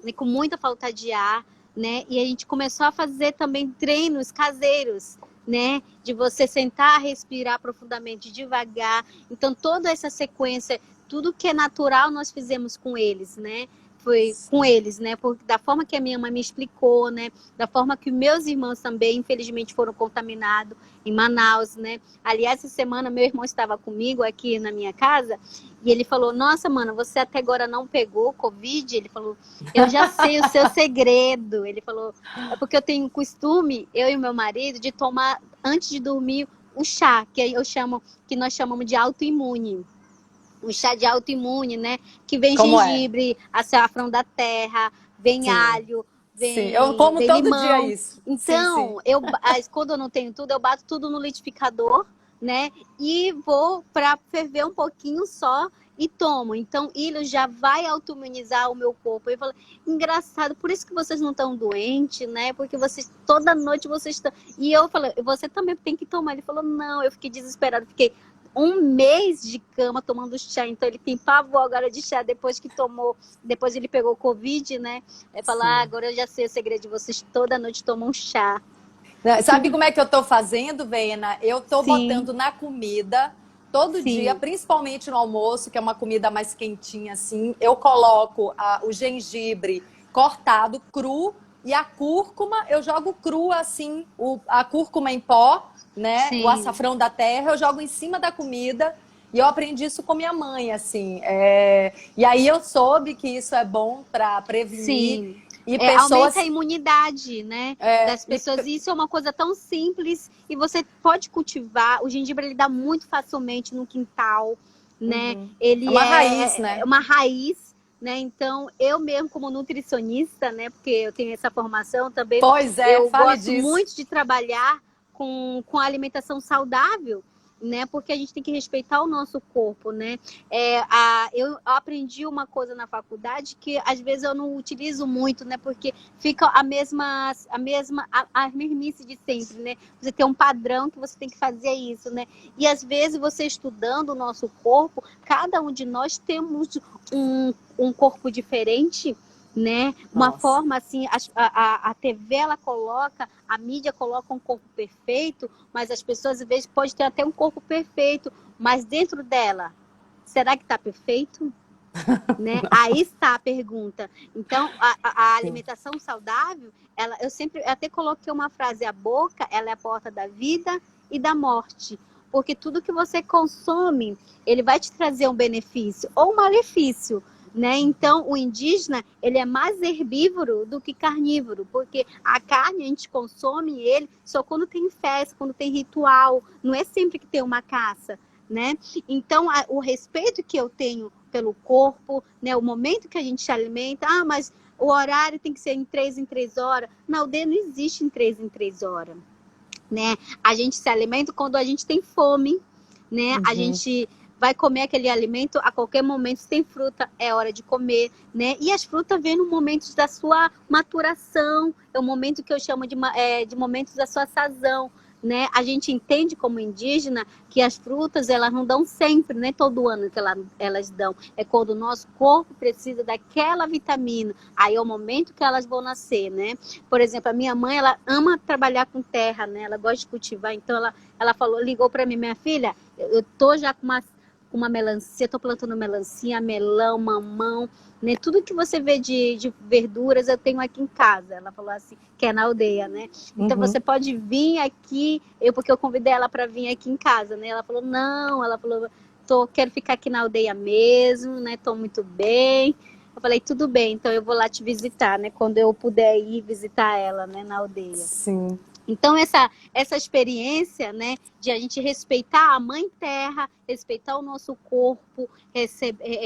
né, com muita falta de ar, né? E a gente começou a fazer também treinos caseiros, né? De você sentar, respirar profundamente, devagar. Então, toda essa sequência, tudo que é natural, nós fizemos com eles, né? Foi com eles, né? Da forma que a minha mãe me explicou, né? Da forma que meus irmãos também, infelizmente, foram contaminados em Manaus, né? Aliás, essa semana meu irmão estava comigo aqui na minha casa e ele falou: Nossa, mano, você até agora não pegou Covid? Ele falou: Eu já sei o seu segredo. Ele falou: É porque eu tenho costume, eu e meu marido, de tomar antes de dormir um chá, que nós chamamos de autoimune. Um chá de autoimune, né? Que vem Como é? gengibre, açafrão da terra, vem Sim, alho, sim. Eu como vem todo dia limão. isso. Sim, sim. Então, quando eu não tenho tudo, eu bato tudo no liquidificador, né? E vou para ferver um pouquinho só e tomo. Então, ele já vai autoimunizar o meu corpo. Eu falo, engraçado, por isso que vocês não estão doentes, né? Porque vocês, toda noite vocês estão. E eu falei, você também tem que tomar. Ele falou, não, eu fiquei desesperada, fiquei um mês de cama tomando chá, então ele tem pavor agora de chá, depois ele pegou Covid, né? Aí fala, Sim. agora eu já sei o segredo de vocês, toda noite tomam chá. Sabe como é que eu tô fazendo, Vena? Eu tô Sim, botando na comida todo dia, sim, principalmente no almoço, que é uma comida mais quentinha assim. Eu coloco o gengibre cortado, cru, e a cúrcuma, eu jogo cru assim, a cúrcuma em pó, né? O sim, açafrão da terra, eu jogo em cima da comida. E eu aprendi isso com minha mãe, assim. E aí eu soube que isso é bom para prevenir. sim. E Aumenta a pessoas. imunidade, né, É, das pessoas. E isso é uma coisa tão simples e você pode cultivar. O gengibre ele dá muito facilmente no quintal, né? uhum. É Ele uma raiz, é né? uma raiz, né? Então, eu mesmo como nutricionista, né, porque eu tenho essa formação também, Pois é, eu fale gosto disso. muito de trabalhar com a alimentação saudável. né? Porque a gente tem que respeitar o nosso corpo, né? Eu aprendi uma coisa na faculdade que às vezes eu não utilizo muito, né? Porque fica a mesmice de sempre, né? Você tem um padrão que você tem que fazer isso, né? E às vezes você estudando o nosso corpo, cada um de nós temos um corpo diferente, né? Uma Nossa. forma assim, a TV ela coloca, a mídia coloca um corpo perfeito, mas as pessoas às vezes podem ter até um corpo perfeito, mas dentro dela, será que está perfeito? Né? Aí está a pergunta. Então, a alimentação saudável, eu sempre até coloquei uma frase: a boca, ela é a porta da vida e da morte. Porque tudo que você consome, ele vai te trazer um benefício ou um malefício, né? Então, o indígena, ele é mais herbívoro do que carnívoro, porque a carne a gente consome ele só quando tem festa, quando tem ritual, não é sempre que tem uma caça, né? Então, o respeito que eu tenho pelo corpo, né? O momento que a gente se alimenta, mas o horário tem que ser em 3 horas. Na aldeia não existe em 3 horas, né? A gente se alimenta quando a gente tem fome, né? A gente vai comer aquele alimento a qualquer momento. Se tem fruta, é hora de comer, né? E as frutas vêm no momento da sua maturação, é o momento que eu chamo de momentos da sua sazão, né? A gente entende como indígena que as frutas, elas não dão sempre, né? Todo ano que elas dão. É quando o nosso corpo precisa daquela vitamina. Aí é o momento que elas vão nascer, né? Por exemplo, a minha mãe, ela ama trabalhar com terra, né? Ela gosta de cultivar. Então, ela ligou para mim: minha filha, eu tô já com uma melancia, tô plantando melancia, melão, mamão, né? Tudo que você vê de verduras eu tenho aqui em casa. Ela falou assim, que é na aldeia, né? Então você pode vir aqui, porque eu convidei ela para vir aqui em casa, né? Ela falou, não, ela falou, quero ficar aqui na aldeia mesmo, né? Tô muito bem. Eu falei, tudo bem, então eu vou lá te visitar, né? Quando eu puder ir visitar ela, né? Na aldeia. Sim. Então, essa experiência, né, de a gente respeitar a Mãe Terra, respeitar o nosso corpo,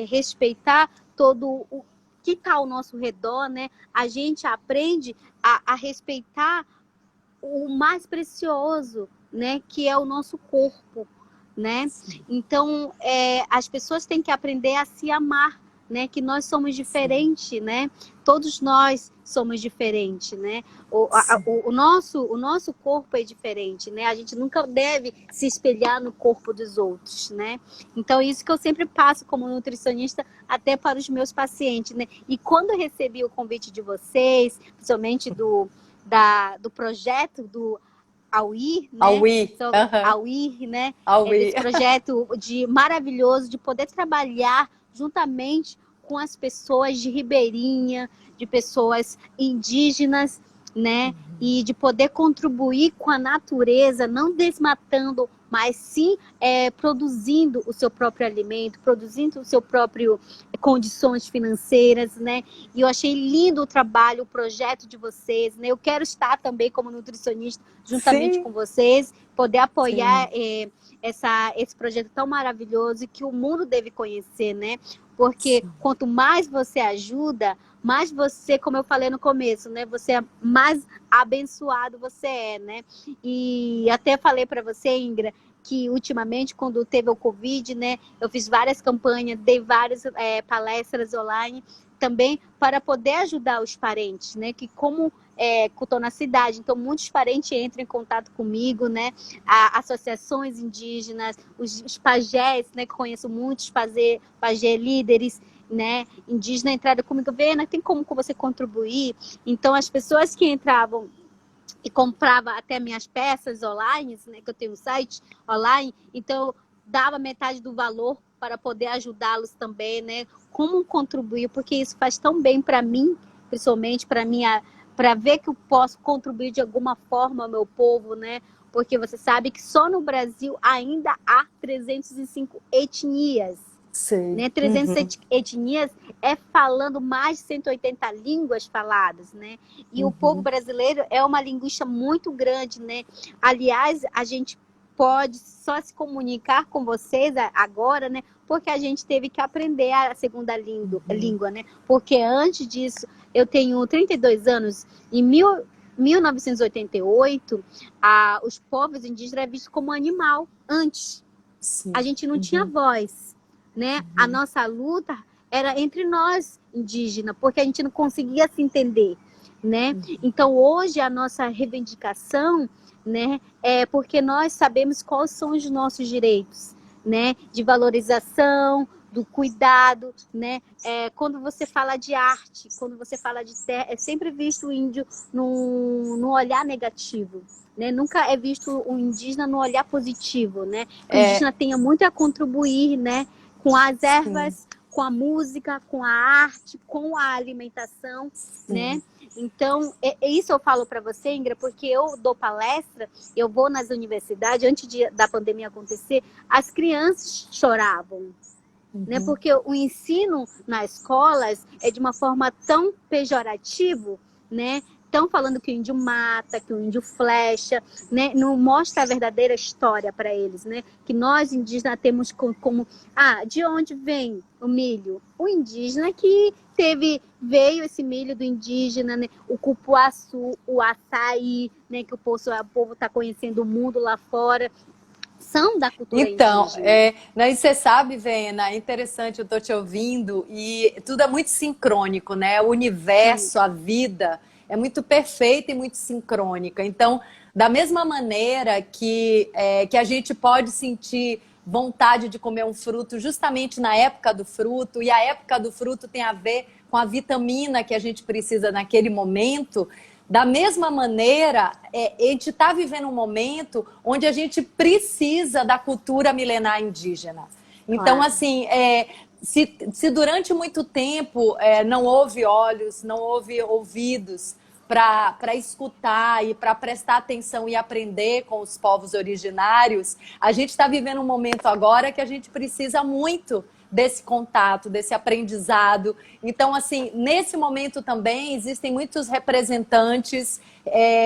respeitar todo o que está ao nosso redor, né? A gente aprende a respeitar o mais precioso, né, que é o nosso corpo, né? Então, as pessoas têm que aprender a se amar, né? Que nós somos diferentes, né? Todos nós somos diferentes, né? O nosso corpo é diferente, né? A gente nunca deve se espelhar no corpo dos outros, né? Então, isso que eu sempre passo como nutricionista até para os meus pacientes, né? E quando eu recebi o convite de vocês, principalmente do projeto do Auir, né? Auir, né? Esse projeto maravilhoso de poder trabalhar juntamente com as pessoas de ribeirinha, de pessoas indígenas, né? E de poder contribuir com a natureza, não desmatando, mas sim produzindo o seu próprio alimento, produzindo o seu próprio condições financeiras, né? E eu achei lindo o trabalho, o projeto de vocês, né? Eu quero estar também como nutricionista juntamente com vocês, poder apoiar esse projeto tão maravilhoso e que o mundo deve conhecer, né? Porque quanto mais você ajuda, mais você, como eu falei no começo, né? Você é mais abençoado você é, né? E até falei para você, Ingra, que ultimamente, quando teve o Covid, né? Eu fiz várias campanhas, dei várias palestras online também para poder ajudar os parentes, né? Que como estou na cidade, então muitos parentes entram em contato comigo, né? Associações indígenas, os pajés, né? Que conheço muitos pajé líderes, né? Indígena entraram comigo, Vena, tem como você contribuir? Então as pessoas que entravam e comprava até minhas peças online, né, que eu tenho um site online, então eu dava metade do valor para poder ajudá-los também, né? Como contribuir, porque isso faz tão bem para mim, principalmente para ver que eu posso contribuir de alguma forma ao meu povo, né? Porque você sabe que só no Brasil ainda há 305 etnias. Né? 300 etnias falando mais de 180 línguas faladas, né? E o povo brasileiro é uma linguista muito grande, né? Aliás, a gente pode só se comunicar com vocês agora, né? Porque a gente teve que aprender a segunda língua, né? Porque antes disso, eu tenho 32 anos, em 1988, os povos indígenas eram vistos como animal antes. Sim. A gente não tinha voz, né? A nossa luta era entre nós indígenas, porque a gente não conseguia se entender, né? Então hoje a nossa reivindicação, né, é porque nós sabemos quais são os nossos direitos, né? De valorização, do cuidado, né? Quando você fala de arte, quando você fala de terra, é sempre visto o índio num olhar negativo, né? Nunca é visto o indígena no olhar positivo, né? Que o indígena tenha muito a contribuir, né? Com as ervas, com a música, com a arte, com a alimentação, né? Então, isso eu falo para você, Ingra, porque eu dou palestra, eu vou nas universidades, antes da pandemia acontecer, as crianças choravam, né? Porque o ensino nas escolas é de uma forma tão pejorativa, né? Estão falando que o índio mata, que o índio flecha, né? Não mostra a verdadeira história para eles, né? Que nós indígenas temos como de onde vem o milho? O indígena que veio esse milho do indígena, né? O cupuaçu, o açaí, né? Que o povo está conhecendo o mundo lá fora. São da cultura então, indígena. né, você sabe, Vena, é interessante, eu estou te ouvindo, e tudo é muito sincrônico, né? O universo, a vida, é muito perfeita e muito sincrônica. Então, da mesma maneira que a gente pode sentir vontade de comer um fruto justamente na época do fruto, e a época do fruto tem a ver com a vitamina que a gente precisa naquele momento. Da mesma maneira, a gente está vivendo um momento onde a gente precisa da cultura milenar indígena. Então, Claro. assim, se durante muito tempo não houve olhos, não houve ouvidos para escutar e para prestar atenção e aprender com os povos originários, a gente está vivendo um momento agora que a gente precisa muito desse contato, desse aprendizado. Então, assim, nesse momento também existem muitos representantes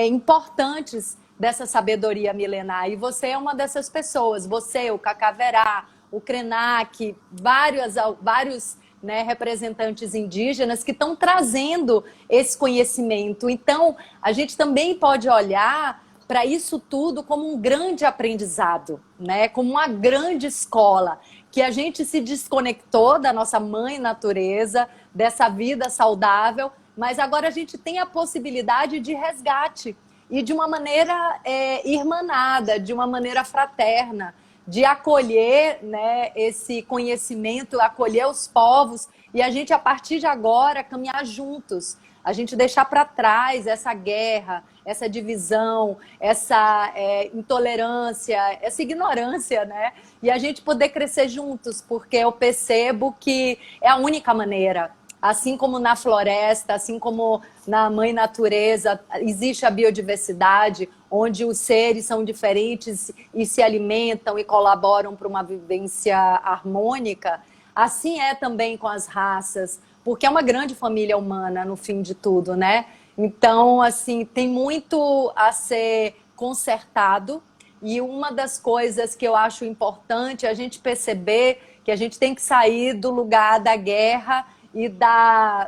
importantes dessa sabedoria milenar. E você é uma dessas pessoas. Você, o Cacaverá, o Krenak, vários né, representantes indígenas que estão trazendo esse conhecimento. Então, a gente também pode olhar para isso tudo como um grande aprendizado, né? Como uma grande escola, que a gente se desconectou da nossa mãe natureza, dessa vida saudável, mas agora a gente tem a possibilidade de resgate e de uma maneira irmanada, de uma maneira fraterna, de acolher, né, esse conhecimento, acolher os povos e a gente, a partir de agora, caminhar juntos. A gente deixar para trás essa guerra, essa divisão, essa intolerância, essa ignorância, né? E a gente poder crescer juntos, porque eu percebo que é a única maneira. Assim como na floresta, assim como na mãe natureza, existe a biodiversidade, onde os seres são diferentes e se alimentam e colaboram para uma vivência harmônica. Assim é também com as raças, porque é uma grande família humana no fim de tudo, né? Então, assim, tem muito a ser consertado e uma das coisas que eu acho importante é a gente perceber que a gente tem que sair do lugar da guerra e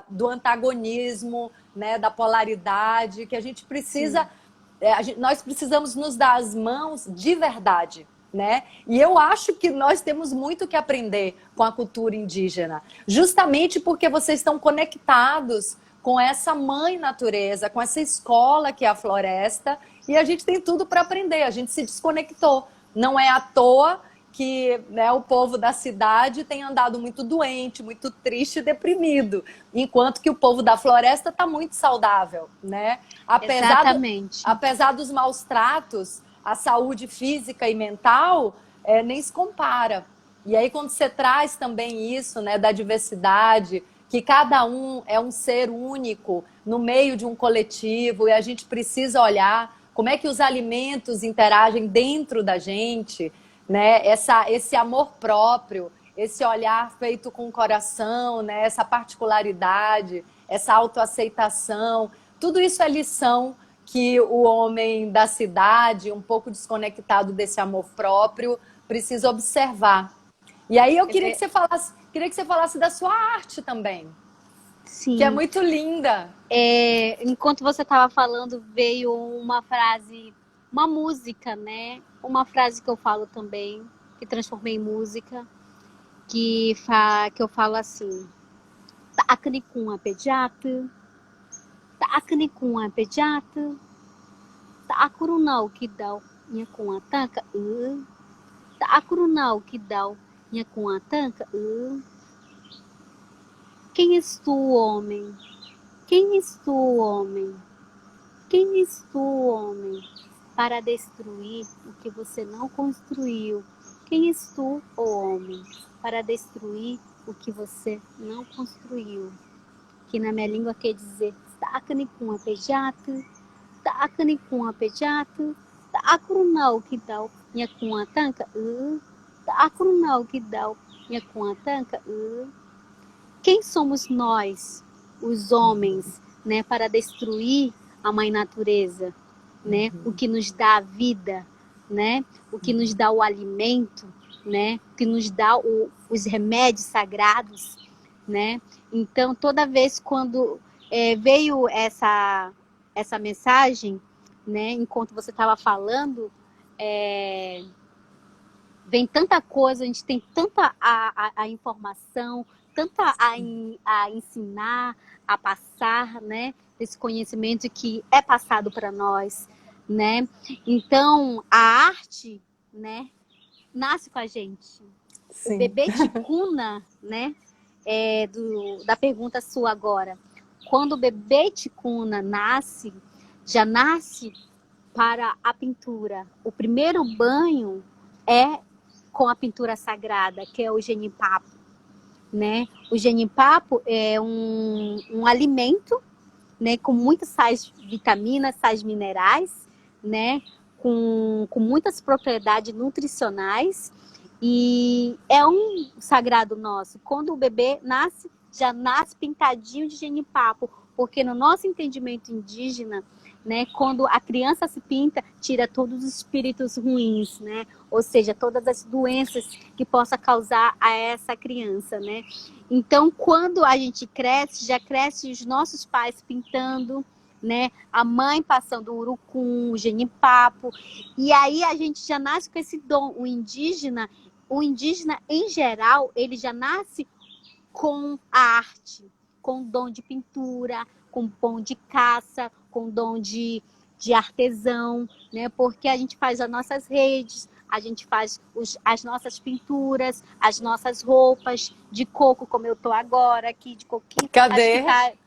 do antagonismo, né, da polaridade, que a gente precisa, nós precisamos nos dar as mãos de verdade. Né? E eu acho que nós temos muito que aprender com a cultura indígena, justamente porque vocês estão conectados com essa mãe natureza, com essa escola que é a floresta, e a gente tem tudo para aprender, a gente se desconectou. Não é à toa que, né, o povo da cidade tem andado muito doente, muito triste e deprimido, enquanto que o povo da floresta está muito saudável. Né? Exatamente. Apesar dos maus tratos, a saúde física e mental nem se compara. E aí quando você traz também isso, né, da diversidade, que cada um é um ser único no meio de um coletivo e a gente precisa olhar como é que os alimentos interagem dentro da gente, né? Esse amor próprio, esse olhar feito com o coração, né? Essa particularidade, essa autoaceitação, tudo isso é lição que o homem da cidade, um pouco desconectado desse amor próprio, precisa observar. E aí eu queria que você falasse da sua arte também. Sim. Que é muito linda. Enquanto você estava falando, veio uma frase, uma música, né? Uma frase que eu falo também, que transformei em música, que eu falo assim: Taaknikun apejat, taaknikun apejat, taakurunau kidau nyakun atanka, taakurunau kidau nyakun atanka. Quem és tu, homem? Quem és tu, homem? Quem és tu, homem, para destruir o que você não construiu? Quem és tu, ó homem, para destruir o que você não construiu? Que na minha língua quer dizer Taaknikun apejat, Taaknikun apejat, Taakurunau kidau nyakun atanka, Taakurunau kidau nyakun atanka. Quem somos nós, os homens, né, para destruir a mãe natureza, né? O que nos dá a vida, né? O que nos dá o alimento, né? O que nos dá os remédios sagrados, né? Então, toda vez quando veio essa mensagem, né? Enquanto você estava falando, vem tanta coisa, a gente tem tanta a informação, tanta a ensinar, a passar, né? Esse conhecimento que é passado para nós, né? Então, a arte, né? Nasce com a gente. Sim. O bebê ticuna, né? Da pergunta sua agora. Quando o bebê ticuna nasce, já nasce para a pintura. O primeiro banho é com a pintura sagrada, que é o genipapo, né? O genipapo é um alimento, né, com muitas sais vitaminas, sais minerais, né, com muitas propriedades nutricionais, e é um sagrado nosso. Quando o bebê nasce, já nasce pintadinho de genipapo, porque no nosso entendimento indígena, né, quando a criança se pinta, tira todos os espíritos ruins, né? Ou seja, todas as doenças que possa causar a essa criança, né? Então, quando a gente cresce, já cresce os nossos pais pintando, né? A mãe passando o urucum, o genipapo, e aí a gente já nasce com esse dom. O indígena em geral, ele já nasce com a arte, com dom de pintura, com dom de caça, com dom de artesão, né? Porque a gente faz as nossas redes, a gente faz as nossas pinturas, as nossas roupas de coco, como eu tô agora aqui, de coquinho. Cadê? Acho que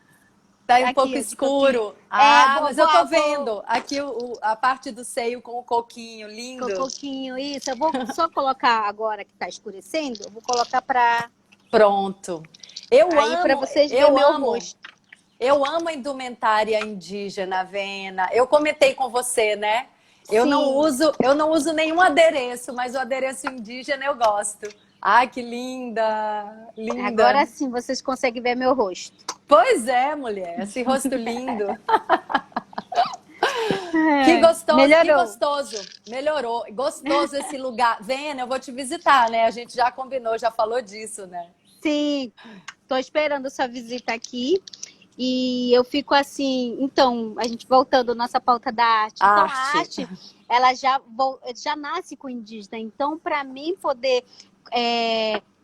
tá um aqui, pouco de escuro. coquinho. Mas eu tô vendo aqui a parte do seio com o coquinho, lindo. Com o coquinho, isso. Eu vou só colocar agora que tá escurecendo, eu vou colocar para... Pronto. Aí para vocês verem meu rosto. Eu amo a indumentária indígena, Vena. Eu comentei com você, né? Eu não uso nenhum adereço, mas o adereço indígena eu gosto. Ai, que linda, linda. Agora sim vocês conseguem ver meu rosto. Pois é, mulher, esse rosto lindo. Que gostoso, melhorou. Que gostoso. Melhorou. Gostoso esse lugar. Vena, eu vou te visitar, né? A gente já combinou, já falou disso, né? Sim, tô esperando sua visita aqui. E eu fico assim, então, a gente voltando à nossa pauta da arte. Então, a arte, ela já nasce com o indígena. Então, para mim poder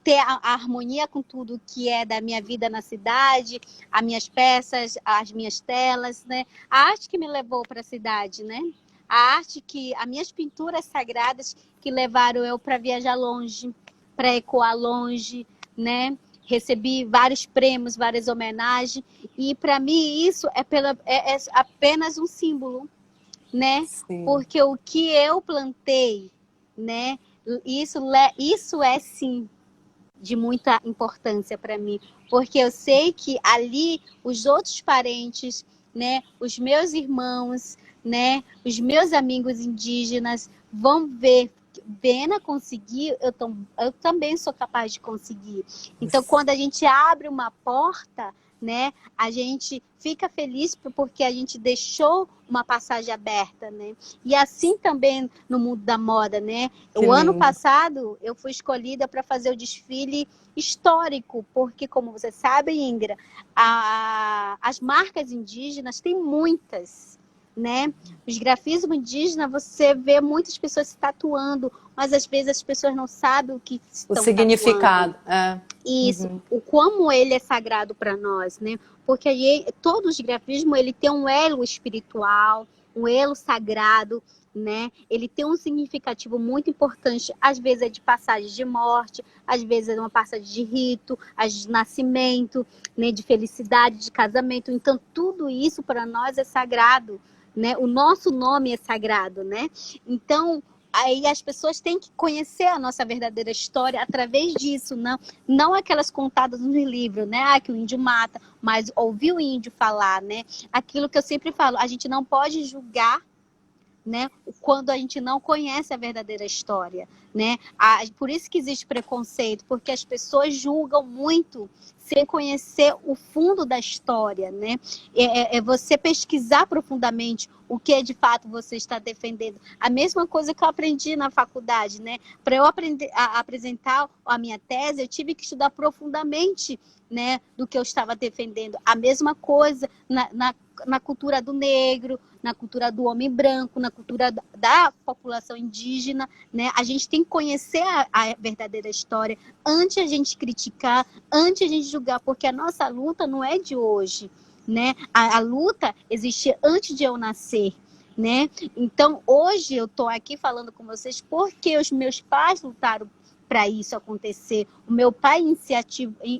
ter a harmonia com tudo que é da minha vida na cidade, as minhas peças, as minhas telas, né? A arte que me levou para a cidade, né? A arte as minhas pinturas sagradas que levaram eu para viajar longe, para ecoar longe, né? Recebi vários prêmios, várias homenagens, e para mim isso é apenas um símbolo, né? Sim. Porque o que eu plantei, né? Isso é sim de muita importância para mim, porque eu sei que ali os outros parentes, né? Os meus irmãos, né? Os meus amigos indígenas vão ver. Vena conseguir, eu também sou capaz de conseguir. Então, quando a gente abre uma porta, né? A gente fica feliz porque a gente deixou uma passagem aberta, né? E assim também no mundo da moda, né? Que O ano lindo. passado eu fui escolhida para fazer o desfile histórico, porque como você sabe, Ingra, as marcas indígenas têm muitas, né? Os grafismos indígenas, você vê muitas pessoas se tatuando, mas às vezes as pessoas não sabem o que O estão tatuando. significado. É. Isso, Uhum. o como ele é sagrado para nós, né? Porque aí todos os grafismos ele tem um elo espiritual, um elo sagrado, né? Ele tem um significativo muito importante. Às vezes é de passagem de morte, às vezes é uma passagem de rito, de nascimento, né? De felicidade, de casamento. Então tudo isso para nós é sagrado, né? O nosso nome é sagrado, né? Então aí as pessoas têm que conhecer a nossa verdadeira história através disso, não aquelas contadas no livro, né? Ah, que o índio mata, mas ouvir o índio falar, né? Aquilo que eu sempre falo, a gente não pode julgar, né? Quando a gente não conhece a verdadeira história, né? Por isso que existe preconceito, porque as pessoas julgam muito sem conhecer o fundo da história, né? É você pesquisar profundamente o que de fato você está defendendo. A mesma coisa que eu aprendi na faculdade, né? Para eu aprender a apresentar a minha tese, eu tive que estudar profundamente, né, do que eu estava defendendo. A mesma coisa na cultura do negro, na cultura do homem branco, na cultura da população indígena, né? A gente tem que conhecer a verdadeira história antes a gente criticar, antes a gente julgar, porque a nossa luta não é de hoje, né? A luta existia antes de eu nascer, né? Então, hoje eu estou aqui falando com vocês porque os meus pais lutaram para isso acontecer. O meu pai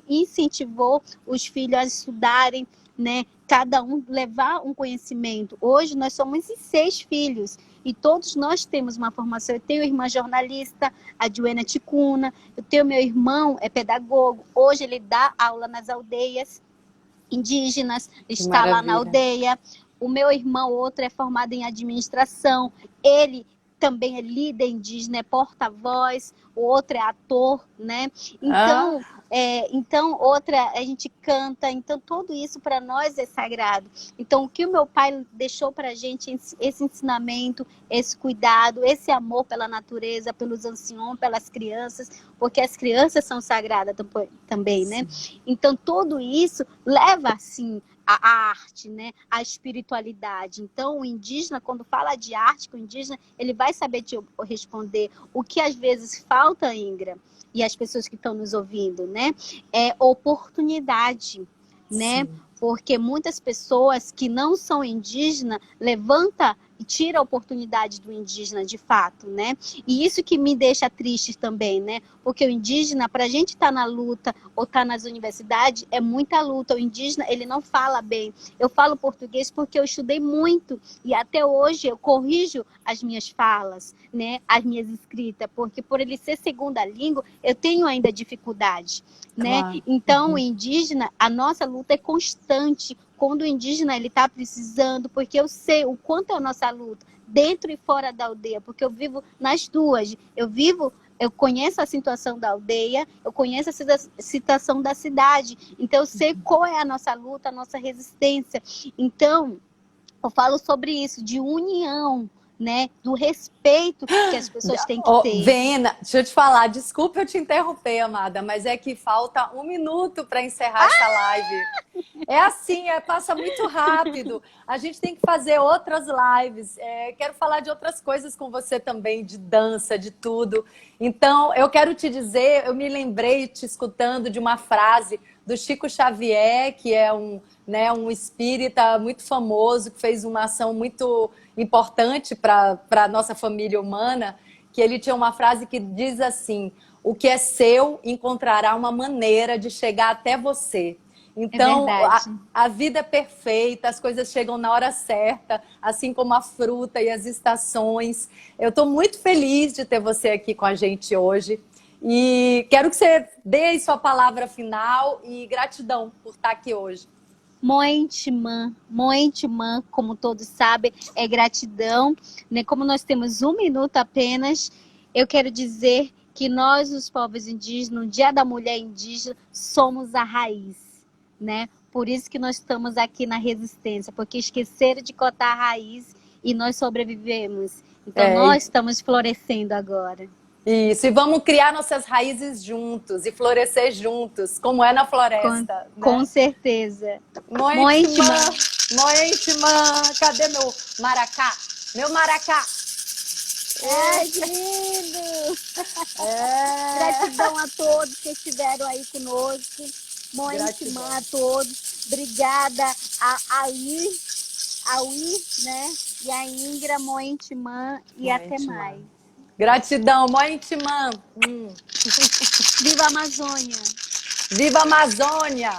incentivou os filhos a estudarem, né? Cada um levar um conhecimento. Hoje nós somos 6 filhos e todos nós temos uma formação. Eu tenho irmã jornalista, a Joana Ticuna, eu tenho meu irmão, é pedagogo, hoje ele dá aula nas aldeias indígenas, Que está lá na maravilha. aldeia. O meu irmão, outro, é formado em administração, ele também é líder indígena, é porta-voz, o outro é ator, né? Ah, Então, outra, a gente canta, então tudo isso para nós é sagrado. Então, o que o meu pai deixou para a gente, esse ensinamento, esse cuidado, esse amor pela natureza, pelos anciões, pelas crianças, porque as crianças são sagradas também, né? Então, tudo isso leva, assim, a arte, né? A espiritualidade. Então, o indígena, quando fala de arte, o indígena, ele vai saber te responder o que às vezes falta, Ingra, e as pessoas que estão nos ouvindo, né? É oportunidade, né? sim. Porque muitas pessoas que não são indígenas levanta e tira a oportunidade do indígena de fato, né? E isso que me deixa triste também, né? Porque o indígena, para a gente estar na luta ou estar nas universidades, é muita luta. O indígena, ele não fala bem. Eu falo português porque eu estudei muito e até hoje eu corrijo as minhas falas, né? As minhas escritas, porque por ele ser segunda língua, eu tenho ainda dificuldade, né? Claro. Então, o Uhum. indígena, a nossa luta é constante. Quando o indígena ele está precisando, porque eu sei o quanto é a nossa luta, dentro e fora da aldeia, porque eu vivo nas duas. Eu conheço a situação da aldeia, eu conheço a situação da cidade. Então, eu sei qual é a nossa luta, a nossa resistência. Então, eu falo sobre isso, de união, né? Do respeito que as pessoas têm que Ô, ter. Vena, deixa eu te falar, desculpa eu te interromper, amada, mas é que falta 1 minuto para encerrar essa live. É assim, passa muito rápido. A gente tem que fazer outras lives. Quero falar de outras coisas com você também, de dança, de tudo. Então, eu quero te dizer, eu me lembrei te escutando de uma frase do Chico Xavier, que é um espírita muito famoso, que fez uma ação muito importante para a nossa família humana, que ele tinha uma frase que diz assim: o que é seu encontrará uma maneira de chegar até você. É Então, verdade. a vida é perfeita, as coisas chegam na hora certa, assim como a fruta e as estações. Eu estou muito feliz de ter você aqui com a gente hoje. E quero que você dê aí sua palavra final e gratidão por estar aqui hoje. Moentimã, como todos sabem, é gratidão, né? Como nós temos 1 minuto apenas, eu quero dizer que nós, os povos indígenas, no Dia da Mulher Indígena, somos a raiz, né? Por isso que nós estamos aqui na resistência, porque esqueceram de cortar a raiz e nós sobrevivemos. Então nós estamos florescendo agora. Isso, e vamos criar nossas raízes juntos e florescer juntos, como é na floresta. Com certeza. Moentimã, Moentimã, cadê meu maracá? Meu maracá! Ai, que lindo! Gratidão a todos que estiveram aí conosco. Moentimã a todos. Obrigada a Aui, né? E a Ingra, Moentimã e até mais. Gratidão, Moentimã. Viva a Amazônia! Viva a Amazônia!